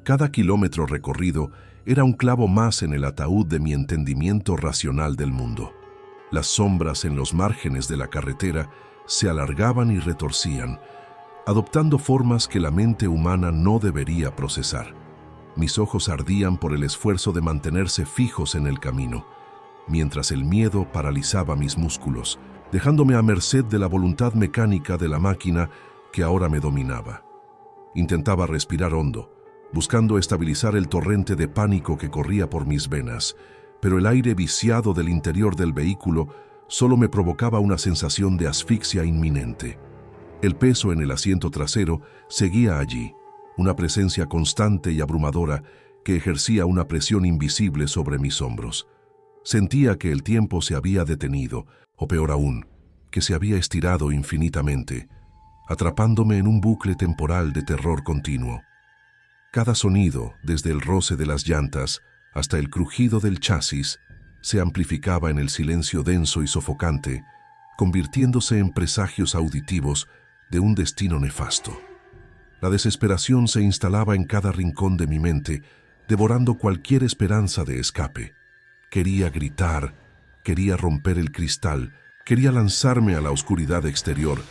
Cada kilómetro recorrido era un clavo más en el ataúd de mi entendimiento racional del mundo. Las sombras en los márgenes de la carretera se alargaban y retorcían, adoptando formas que la mente humana no debería procesar. Mis ojos ardían por el esfuerzo de mantenerse fijos en el camino, mientras el miedo paralizaba mis músculos, dejándome a merced de la voluntad mecánica de la máquina que ahora me dominaba. Intentaba respirar hondo, buscando estabilizar el torrente de pánico que corría por mis venas, pero el aire viciado del interior del vehículo solo me provocaba una sensación de asfixia inminente. El peso en el asiento trasero seguía allí, una presencia constante y abrumadora que ejercía una presión invisible sobre mis hombros. Sentía que el tiempo se había detenido, o peor aún, que se había estirado infinitamente, atrapándome en un bucle temporal de terror continuo. Cada sonido, desde el roce de las llantas hasta el crujido del chasis, se amplificaba en el silencio denso y sofocante, convirtiéndose en presagios auditivos de un destino nefasto. La desesperación se instalaba en cada rincón de mi mente, devorando cualquier esperanza de escape. Quería gritar, quería romper el cristal, quería lanzarme a la oscuridad exterior,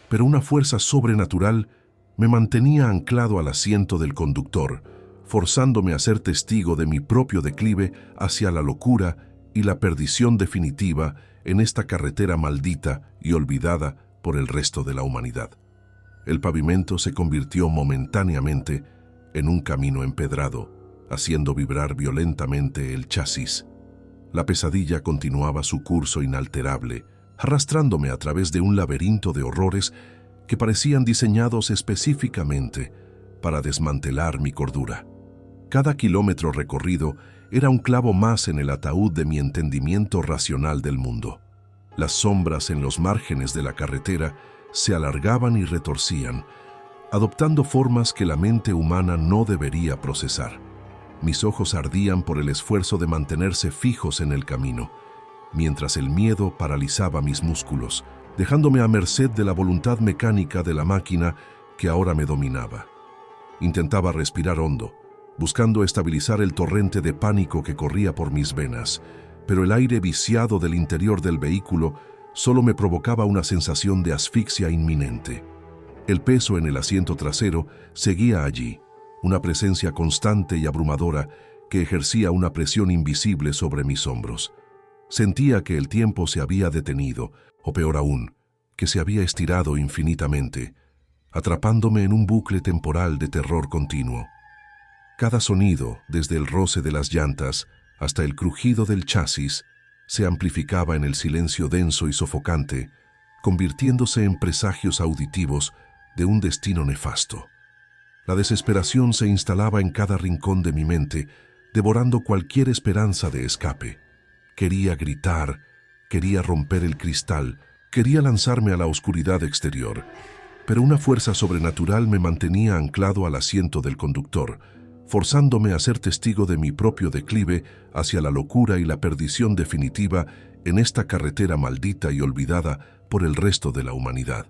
pero una fuerza sobrenatural me mantenía anclado al asiento del conductor, forzándome a ser testigo de mi propio declive hacia la locura y la perdición definitiva en esta carretera maldita y olvidada por el resto de la humanidad. El pavimento se convirtió momentáneamente en un camino empedrado, haciendo vibrar violentamente el chasis. La pesadilla continuaba su curso inalterable, arrastrándome a través de un laberinto de horrores que parecían diseñados específicamente para desmantelar mi cordura. Cada kilómetro recorrido era un clavo más en el ataúd de mi entendimiento racional del mundo. Las sombras en los márgenes de la carretera se alargaban y retorcían, adoptando formas que la mente humana no debería procesar. Mis ojos ardían por el esfuerzo de mantenerse fijos en el camino, mientras el miedo paralizaba mis músculos, dejándome a merced de la voluntad mecánica de la máquina que ahora me dominaba. Intentaba respirar hondo, buscando estabilizar el torrente de pánico que corría por mis venas, pero el aire viciado del interior del vehículo solo me provocaba una sensación de asfixia inminente. El peso en el asiento trasero seguía allí, una presencia constante y abrumadora que ejercía una presión invisible sobre mis hombros. Sentía que el tiempo se había detenido, o peor aún, que se había estirado infinitamente, atrapándome en un bucle temporal de terror continuo. Cada sonido, desde el roce de las llantas hasta el crujido del chasis, se amplificaba en el silencio denso y sofocante, convirtiéndose en presagios auditivos de un destino nefasto. La desesperación se instalaba en cada rincón de mi mente, devorando cualquier esperanza de escape. Quería gritar, quería romper el cristal, quería lanzarme a la oscuridad exterior, pero una fuerza sobrenatural me mantenía anclado al asiento del conductor, forzándome a ser testigo de mi propio declive hacia la locura y la perdición definitiva en esta carretera maldita y olvidada por el resto de la humanidad.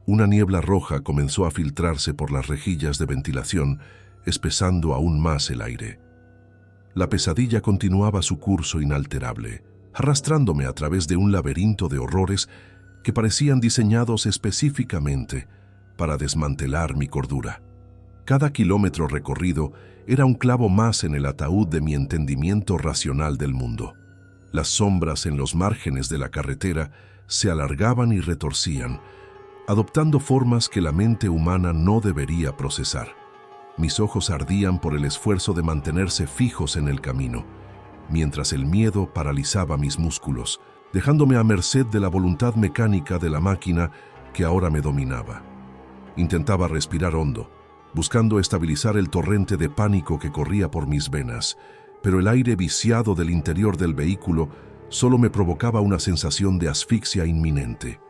Una niebla roja comenzó a filtrarse por las rejillas de ventilación, espesando aún más el aire. La pesadilla continuaba su curso inalterable, arrastrándome a través de un laberinto de horrores que parecían diseñados específicamente para desmantelar mi cordura. Cada kilómetro recorrido era un clavo más en el ataúd de mi entendimiento racional del mundo. Las sombras en los márgenes de la carretera se alargaban y retorcían, adoptando formas que la mente humana no debería procesar. Mis ojos ardían por el esfuerzo de mantenerse fijos en el camino, mientras el miedo paralizaba mis músculos, dejándome a merced de la voluntad mecánica de la máquina que ahora me dominaba. Intentaba respirar hondo, buscando estabilizar el torrente de pánico que corría por mis venas, pero el aire viciado del interior del vehículo solo me provocaba una sensación de asfixia inminente.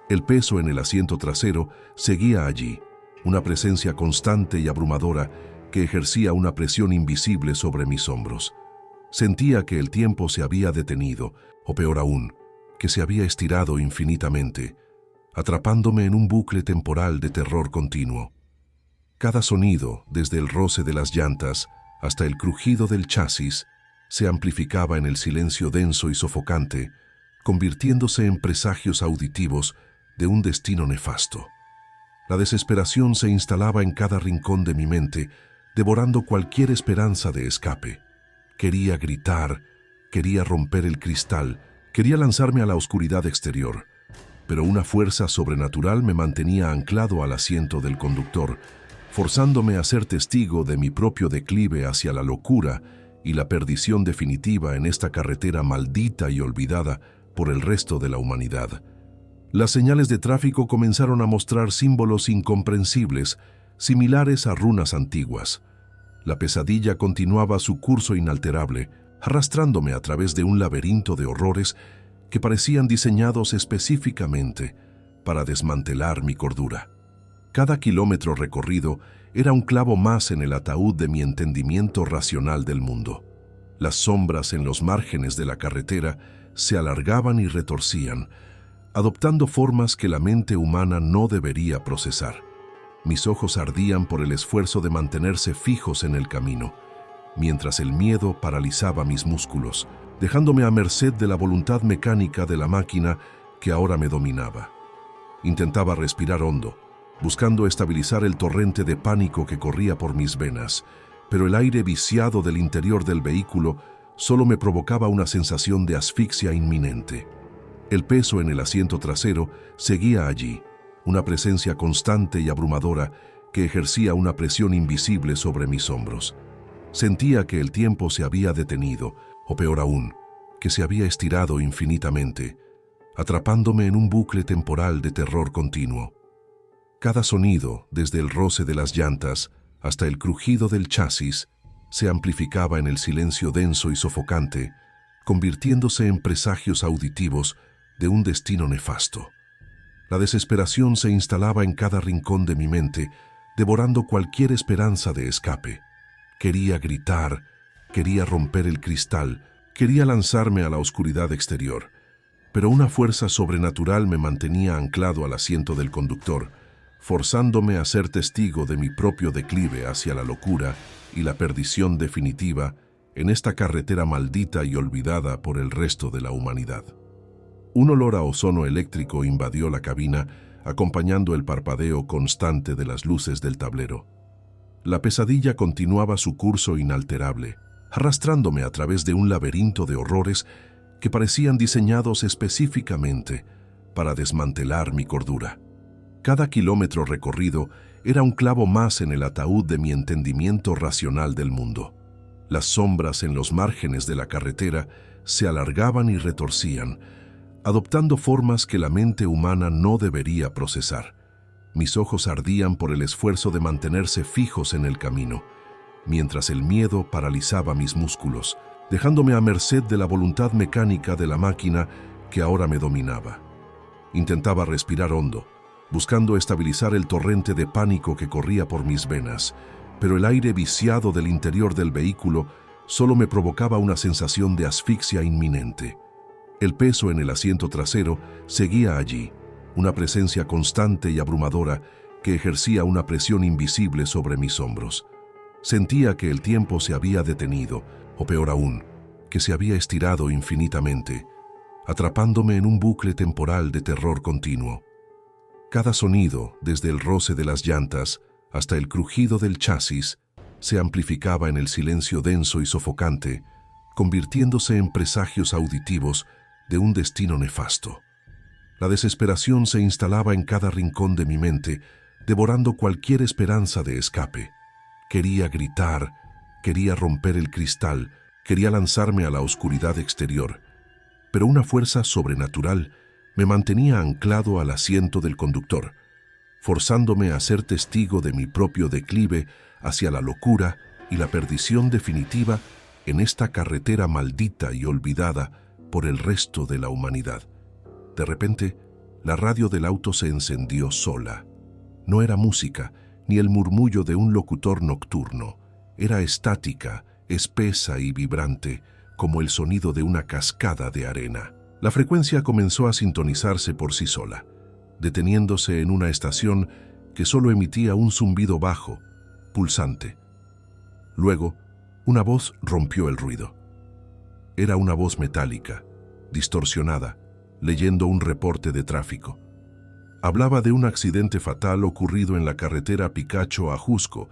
El peso en el asiento trasero seguía allí, una presencia constante y abrumadora que ejercía una presión invisible sobre mis hombros. Sentía que el tiempo se había detenido, o peor aún, que se había estirado infinitamente, atrapándome en un bucle temporal de terror continuo. Cada sonido, desde el roce de las llantas hasta el crujido del chasis, se amplificaba en el silencio denso y sofocante, convirtiéndose en presagios auditivos de un destino nefasto. La desesperación se instalaba en cada rincón de mi mente, devorando cualquier esperanza de escape. Quería gritar, quería romper el cristal, quería lanzarme a la oscuridad exterior, pero una fuerza sobrenatural me mantenía anclado al asiento del conductor, forzándome a ser testigo de mi propio declive hacia la locura y la perdición definitiva en esta carretera maldita y olvidada por el resto de la humanidad. Las señales de tráfico comenzaron a mostrar símbolos incomprensibles, similares a runas antiguas. La pesadilla continuaba su curso inalterable, arrastrándome a través de un laberinto de horrores que parecían diseñados específicamente para desmantelar mi cordura. Cada kilómetro recorrido era un clavo más en el ataúd de mi entendimiento racional del mundo. Las sombras en los márgenes de la carretera se alargaban y retorcían, adoptando formas que la mente humana no debería procesar. Mis ojos ardían por el esfuerzo de mantenerse fijos en el camino, mientras el miedo paralizaba mis músculos, dejándome a merced de la voluntad mecánica de la máquina que ahora me dominaba. Intentaba respirar hondo, buscando estabilizar el torrente de pánico que corría por mis venas, pero el aire viciado del interior del vehículo solo me provocaba una sensación de asfixia inminente. El peso en el asiento trasero seguía allí, una presencia constante y abrumadora que ejercía una presión invisible sobre mis hombros. Sentía que el tiempo se había detenido, o peor aún, que se había estirado infinitamente, atrapándome en un bucle temporal de terror continuo. Cada sonido, desde el roce de las llantas hasta el crujido del chasis, se amplificaba en el silencio denso y sofocante, convirtiéndose en presagios auditivos de un destino nefasto. La desesperación se instalaba en cada rincón de mi mente, devorando cualquier esperanza de escape. Quería gritar, quería romper el cristal, quería lanzarme a la oscuridad exterior, pero una fuerza sobrenatural me mantenía anclado al asiento del conductor, forzándome a ser testigo de mi propio declive hacia la locura y la perdición definitiva en esta carretera maldita y olvidada por el resto de la humanidad. Un olor a ozono eléctrico invadió la cabina, acompañando el parpadeo constante de las luces del tablero. La pesadilla continuaba su curso inalterable, arrastrándome a través de un laberinto de horrores que parecían diseñados específicamente para desmantelar mi cordura. Cada kilómetro recorrido era un clavo más en el ataúd de mi entendimiento racional del mundo. Las sombras en los márgenes de la carretera se alargaban y retorcían, adoptando formas que la mente humana no debería procesar. Mis ojos ardían por el esfuerzo de mantenerse fijos en el camino, mientras el miedo paralizaba mis músculos, dejándome a merced de la voluntad mecánica de la máquina que ahora me dominaba. Intentaba respirar hondo, buscando estabilizar el torrente de pánico que corría por mis venas, pero el aire viciado del interior del vehículo solo me provocaba una sensación de asfixia inminente. El peso en el asiento trasero seguía allí, una presencia constante y abrumadora que ejercía una presión invisible sobre mis hombros. Sentía que el tiempo se había detenido, o peor aún, que se había estirado infinitamente, atrapándome en un bucle temporal de terror continuo. Cada sonido, desde el roce de las llantas hasta el crujido del chasis, se amplificaba en el silencio denso y sofocante, convirtiéndose en presagios auditivos de un destino nefasto. La desesperación se instalaba en cada rincón de mi mente, devorando cualquier esperanza de escape. Quería gritar, quería romper el cristal, quería lanzarme a la oscuridad exterior, pero una fuerza sobrenatural me mantenía anclado al asiento del conductor, forzándome a ser testigo de mi propio declive hacia la locura y la perdición definitiva en esta carretera maldita y olvidada por el resto de la humanidad. De repente, la radio del auto se encendió sola. No era música, ni el murmullo de un locutor nocturno. Era estática, espesa y vibrante, como el sonido de una cascada de arena. La frecuencia comenzó a sintonizarse por sí sola, deteniéndose en una estación que solo emitía un zumbido bajo, pulsante. Luego, una voz rompió el ruido. Era una voz metálica, distorsionada, leyendo un reporte de tráfico. Hablaba de un accidente fatal ocurrido en la carretera Picacho a Jusco,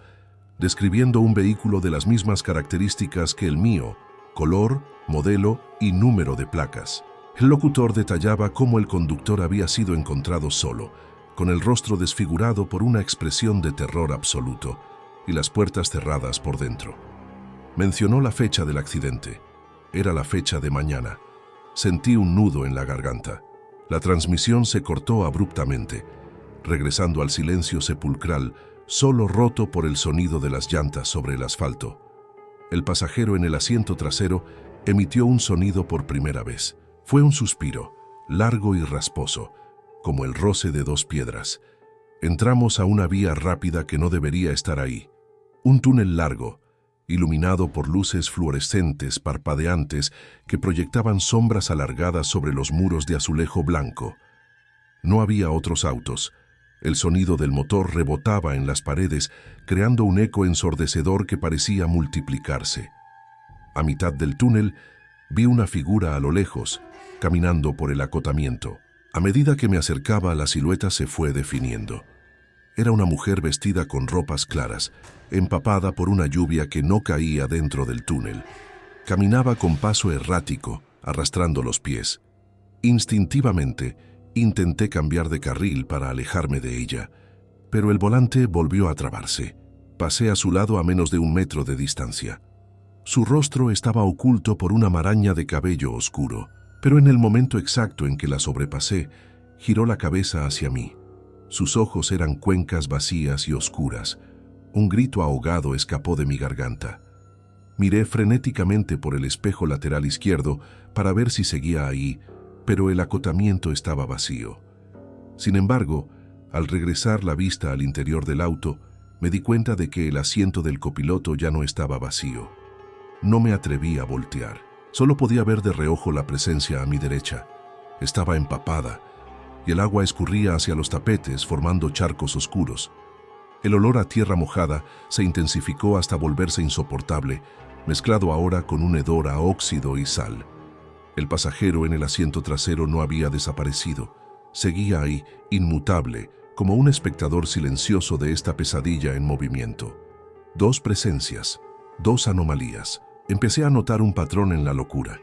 describiendo un vehículo de las mismas características que el mío, color, modelo y número de placas. El locutor detallaba cómo el conductor había sido encontrado solo, con el rostro desfigurado por una expresión de terror absoluto y las puertas cerradas por dentro. Mencionó la fecha del accidente. Era la fecha de mañana. Sentí un nudo en la garganta. La transmisión se cortó abruptamente, regresando al silencio sepulcral, solo roto por el sonido de las llantas sobre el asfalto. El pasajero en el asiento trasero emitió un sonido por primera vez. Fue un suspiro, largo y rasposo, como el roce de dos piedras. Entramos a una vía rápida que no debería estar ahí. Un túnel largo, iluminado por luces fluorescentes parpadeantes que proyectaban sombras alargadas sobre los muros de azulejo blanco. No había otros autos. El sonido del motor rebotaba en las paredes, creando un eco ensordecedor que parecía multiplicarse. A mitad del túnel, vi una figura a lo lejos, caminando por el acotamiento. A medida que me acercaba, la silueta se fue definiendo. Era una mujer vestida con ropas claras, empapada por una lluvia que no caía dentro del túnel. Caminaba con paso errático, arrastrando los pies. Instintivamente, intenté cambiar de carril para alejarme de ella, pero el volante volvió a trabarse. Pasé a su lado a menos de 1 metro de distancia. Su rostro estaba oculto por una maraña de cabello oscuro, pero en el momento exacto en que la sobrepasé, giró la cabeza hacia mí. Sus ojos eran cuencas vacías y oscuras. Un grito ahogado escapó de mi garganta. Miré frenéticamente por el espejo lateral izquierdo para ver si seguía ahí, pero el acotamiento estaba vacío. Sin embargo, al regresar la vista al interior del auto, me di cuenta de que el asiento del copiloto ya no estaba vacío. No me atreví a voltear. Solo podía ver de reojo la presencia a mi derecha. Estaba empapada, y el agua escurría hacia los tapetes formando charcos oscuros. El olor a tierra mojada se intensificó hasta volverse insoportable, mezclado ahora con un hedor a óxido y sal. El pasajero en el asiento trasero no había desaparecido. Seguía ahí, inmutable, como un espectador silencioso de esta pesadilla en movimiento. 2 presencias, 2 anomalías. Empecé a notar un patrón en la locura.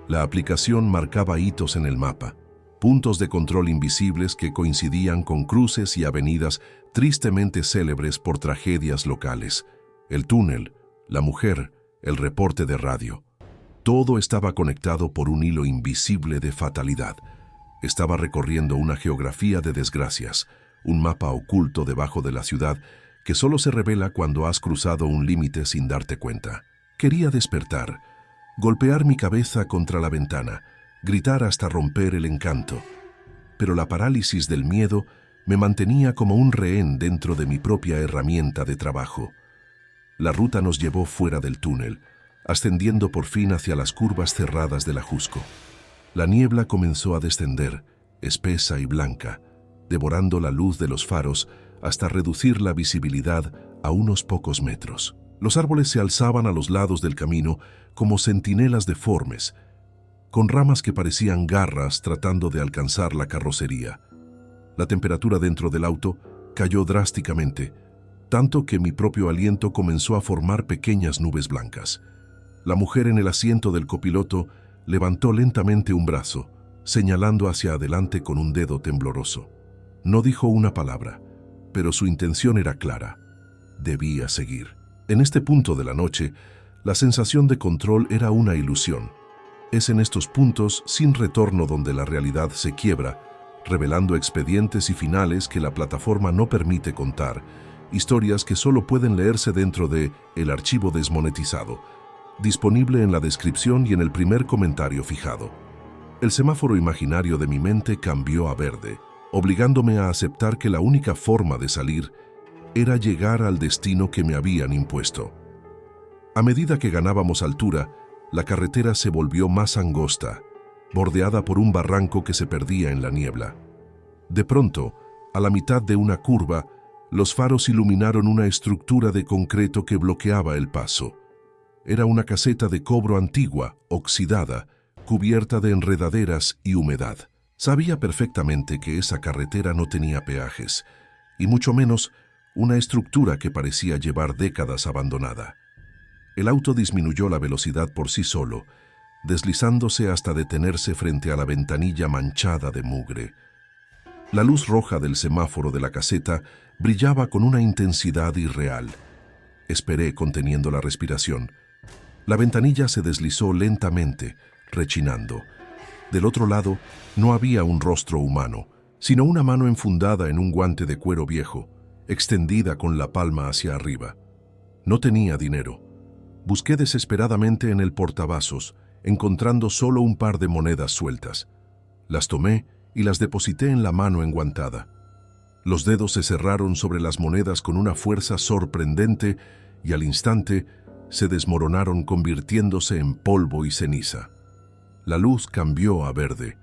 La aplicación marcaba hitos en el mapa, puntos de control invisibles que coincidían con cruces y avenidas tristemente célebres por tragedias locales. El túnel, la mujer, el reporte de radio. Todo estaba conectado por un hilo invisible de fatalidad. Estaba recorriendo una geografía de desgracias, un mapa oculto debajo de la ciudad que solo se revela cuando has cruzado un límite sin darte cuenta. Quería despertar, golpear mi cabeza contra la ventana, gritar hasta romper el encanto. Pero la parálisis del miedo me mantenía como un rehén dentro de mi propia herramienta de trabajo. La ruta nos llevó fuera del túnel, ascendiendo por fin hacia las curvas cerradas del Ajusco. La niebla comenzó a descender, espesa y blanca, devorando la luz de los faros hasta reducir la visibilidad a unos pocos metros. Los árboles se alzaban a los lados del camino como centinelas deformes, con ramas que parecían garras tratando de alcanzar la carrocería. La temperatura dentro del auto cayó drásticamente, tanto que mi propio aliento comenzó a formar pequeñas nubes blancas. La mujer en el asiento del copiloto levantó lentamente un brazo, señalando hacia adelante con un dedo tembloroso. No dijo una palabra, pero su intención era clara. Debía seguir. En este punto de la noche, la sensación de control era una ilusión. Es en estos puntos sin retorno donde la realidad se quiebra, revelando expedientes y finales que la plataforma no permite contar, historias que solo pueden leerse dentro de El archivo desmonetizado, disponible en la descripción y en el primer comentario fijado. El semáforo imaginario de mi mente cambió a verde, obligándome a aceptar que la única forma de salir era llegar al destino que me habían impuesto. A medida que ganábamos altura, la carretera se volvió más angosta, bordeada por un barranco que se perdía en la niebla. De pronto, a la mitad de una curva, los faros iluminaron una estructura de concreto que bloqueaba el paso. Era una caseta de cobro antigua, oxidada, cubierta de enredaderas y humedad. Sabía perfectamente que esa carretera no tenía peajes, y mucho menos una estructura que parecía llevar décadas abandonada. El auto disminuyó la velocidad por sí solo, deslizándose hasta detenerse frente a la ventanilla manchada de mugre. La luz roja del semáforo de la caseta brillaba con una intensidad irreal. Esperé conteniendo la respiración. La ventanilla se deslizó lentamente, rechinando. Del otro lado no había un rostro humano, sino una mano enfundada en un guante de cuero viejo, extendida con la palma hacia arriba. No tenía dinero. Busqué desesperadamente en el portavasos, encontrando solo un par de monedas sueltas. Las tomé y las deposité en la mano enguantada. Los dedos se cerraron sobre las monedas con una fuerza sorprendente y al instante se desmoronaron convirtiéndose en polvo y ceniza. La luz cambió a verde.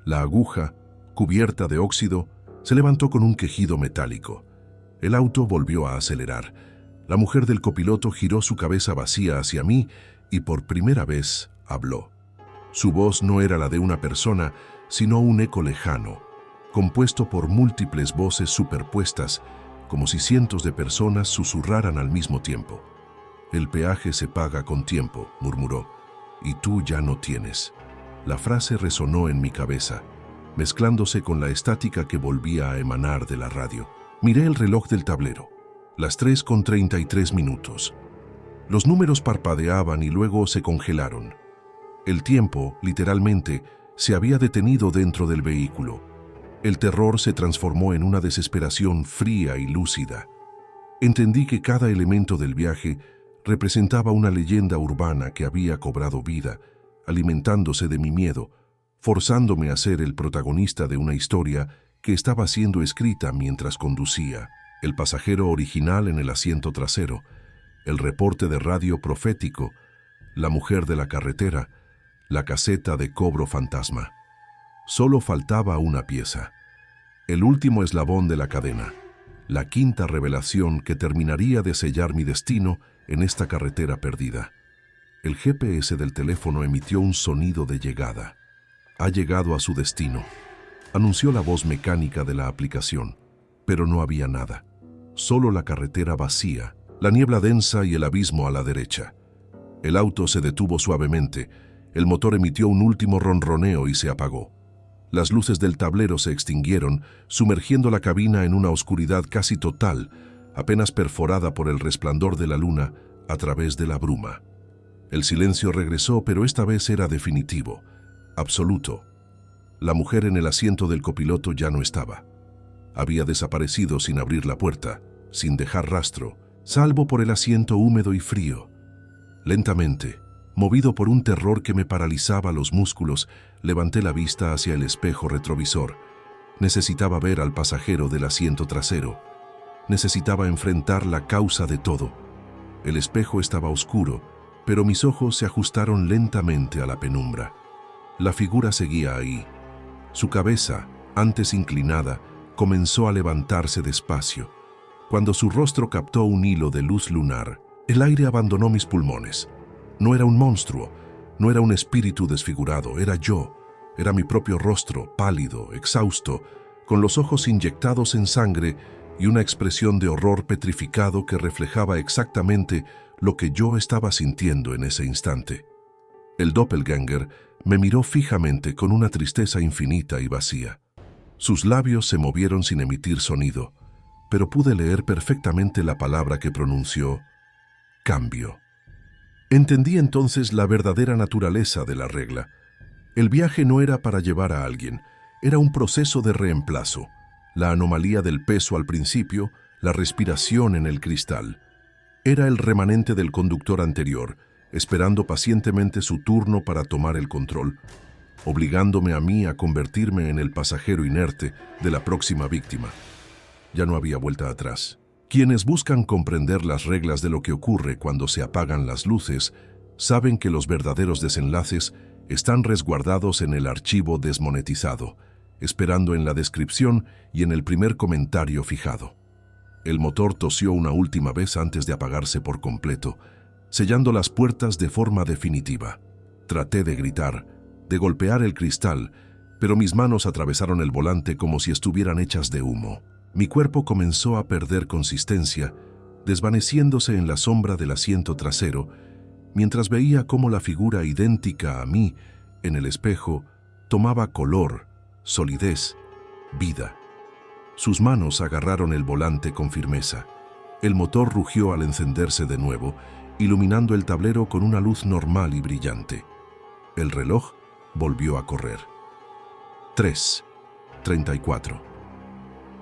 La aguja, cubierta de óxido, se levantó con un quejido metálico. El auto volvió a acelerar. La mujer del copiloto giró su cabeza vacía hacia mí y por primera vez habló. Su voz no era la de una persona, sino un eco lejano, compuesto por múltiples voces superpuestas, como si cientos de personas susurraran al mismo tiempo. «El peaje se paga con tiempo», murmuró, «y tú ya no tienes». La frase resonó en mi cabeza, mezclándose con la estática que volvía a emanar de la radio. Miré el reloj del tablero. Las 3:33. Los números parpadeaban y luego se congelaron. El tiempo, literalmente, se había detenido dentro del vehículo. El terror se transformó en una desesperación fría y lúcida. Entendí que cada elemento del viaje representaba una leyenda urbana que había cobrado vida, alimentándose de mi miedo, forzándome a ser el protagonista de una historia que estaba siendo escrita mientras conducía. El pasajero original en el asiento trasero, el reporte de radio profético, la mujer de la carretera, la caseta de cobro fantasma. Solo faltaba una pieza, el último eslabón de la cadena, la quinta revelación que terminaría de sellar mi destino en esta carretera perdida. El GPS del teléfono emitió un sonido de llegada. «Ha llegado a su destino», anunció la voz mecánica de la aplicación, pero no había nada. Solo la carretera vacía, la niebla densa y el abismo a la derecha. El auto se detuvo suavemente, el motor emitió un último ronroneo y se apagó. Las luces del tablero se extinguieron, sumergiendo la cabina en una oscuridad casi total, apenas perforada por el resplandor de la luna a través de la bruma. El silencio regresó, pero esta vez era definitivo, absoluto. La mujer en el asiento del copiloto ya no estaba. Había desaparecido sin abrir la puerta, sin dejar rastro, salvo por el asiento húmedo y frío. Lentamente, movido por un terror que me paralizaba los músculos, levanté la vista hacia el espejo retrovisor. Necesitaba ver al pasajero del asiento trasero. Necesitaba enfrentar la causa de todo. El espejo estaba oscuro, pero mis ojos se ajustaron lentamente a la penumbra. La figura seguía ahí. Su cabeza, antes inclinada, comenzó a levantarse despacio. Cuando su rostro captó un hilo de luz lunar, el aire abandonó mis pulmones. No era un monstruo, no era un espíritu desfigurado, era yo. Era mi propio rostro, pálido, exhausto, con los ojos inyectados en sangre y una expresión de horror petrificado que reflejaba exactamente lo que yo estaba sintiendo en ese instante. El doppelganger me miró fijamente con una tristeza infinita y vacía. Sus labios se movieron sin emitir sonido, pero pude leer perfectamente la palabra que pronunció: cambio. Entendí entonces la verdadera naturaleza de la regla. El viaje no era para llevar a alguien, Era un proceso de reemplazo. La anomalía del peso al principio, la respiración en el cristal. Era el remanente del conductor anterior, esperando pacientemente su turno para tomar el control, obligándome a mí a convertirme en el pasajero inerte de la próxima víctima. Ya no había vuelta atrás. Quienes buscan comprender las reglas de lo que ocurre cuando se apagan las luces, saben que los verdaderos desenlaces están resguardados en el archivo desmonetizado, esperando en la descripción y en el primer comentario fijado. El motor tosió una última vez antes de apagarse por completo, sellando las puertas de forma definitiva. Traté de gritar, de golpear el cristal, pero mis manos atravesaron el volante como si estuvieran hechas de humo. Mi cuerpo comenzó a perder consistencia, desvaneciéndose en la sombra del asiento trasero, mientras veía cómo la figura idéntica a mí, en el espejo, tomaba color, solidez, vida. Sus manos agarraron el volante con firmeza. El motor rugió al encenderse de nuevo, iluminando el tablero con una luz normal y brillante. El reloj volvió a correr. 3:34.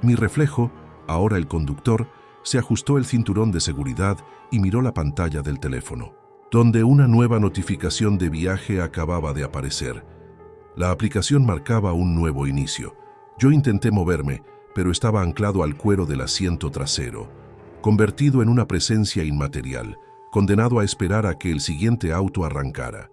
Mi reflejo, ahora el conductor, se ajustó el cinturón de seguridad y miró la pantalla del teléfono, donde una nueva notificación de viaje acababa de aparecer. La aplicación marcaba un nuevo inicio. Yo intenté moverme, pero estaba anclado al cuero del asiento trasero, convertido en una presencia inmaterial, condenado a esperar a que el siguiente auto arrancara.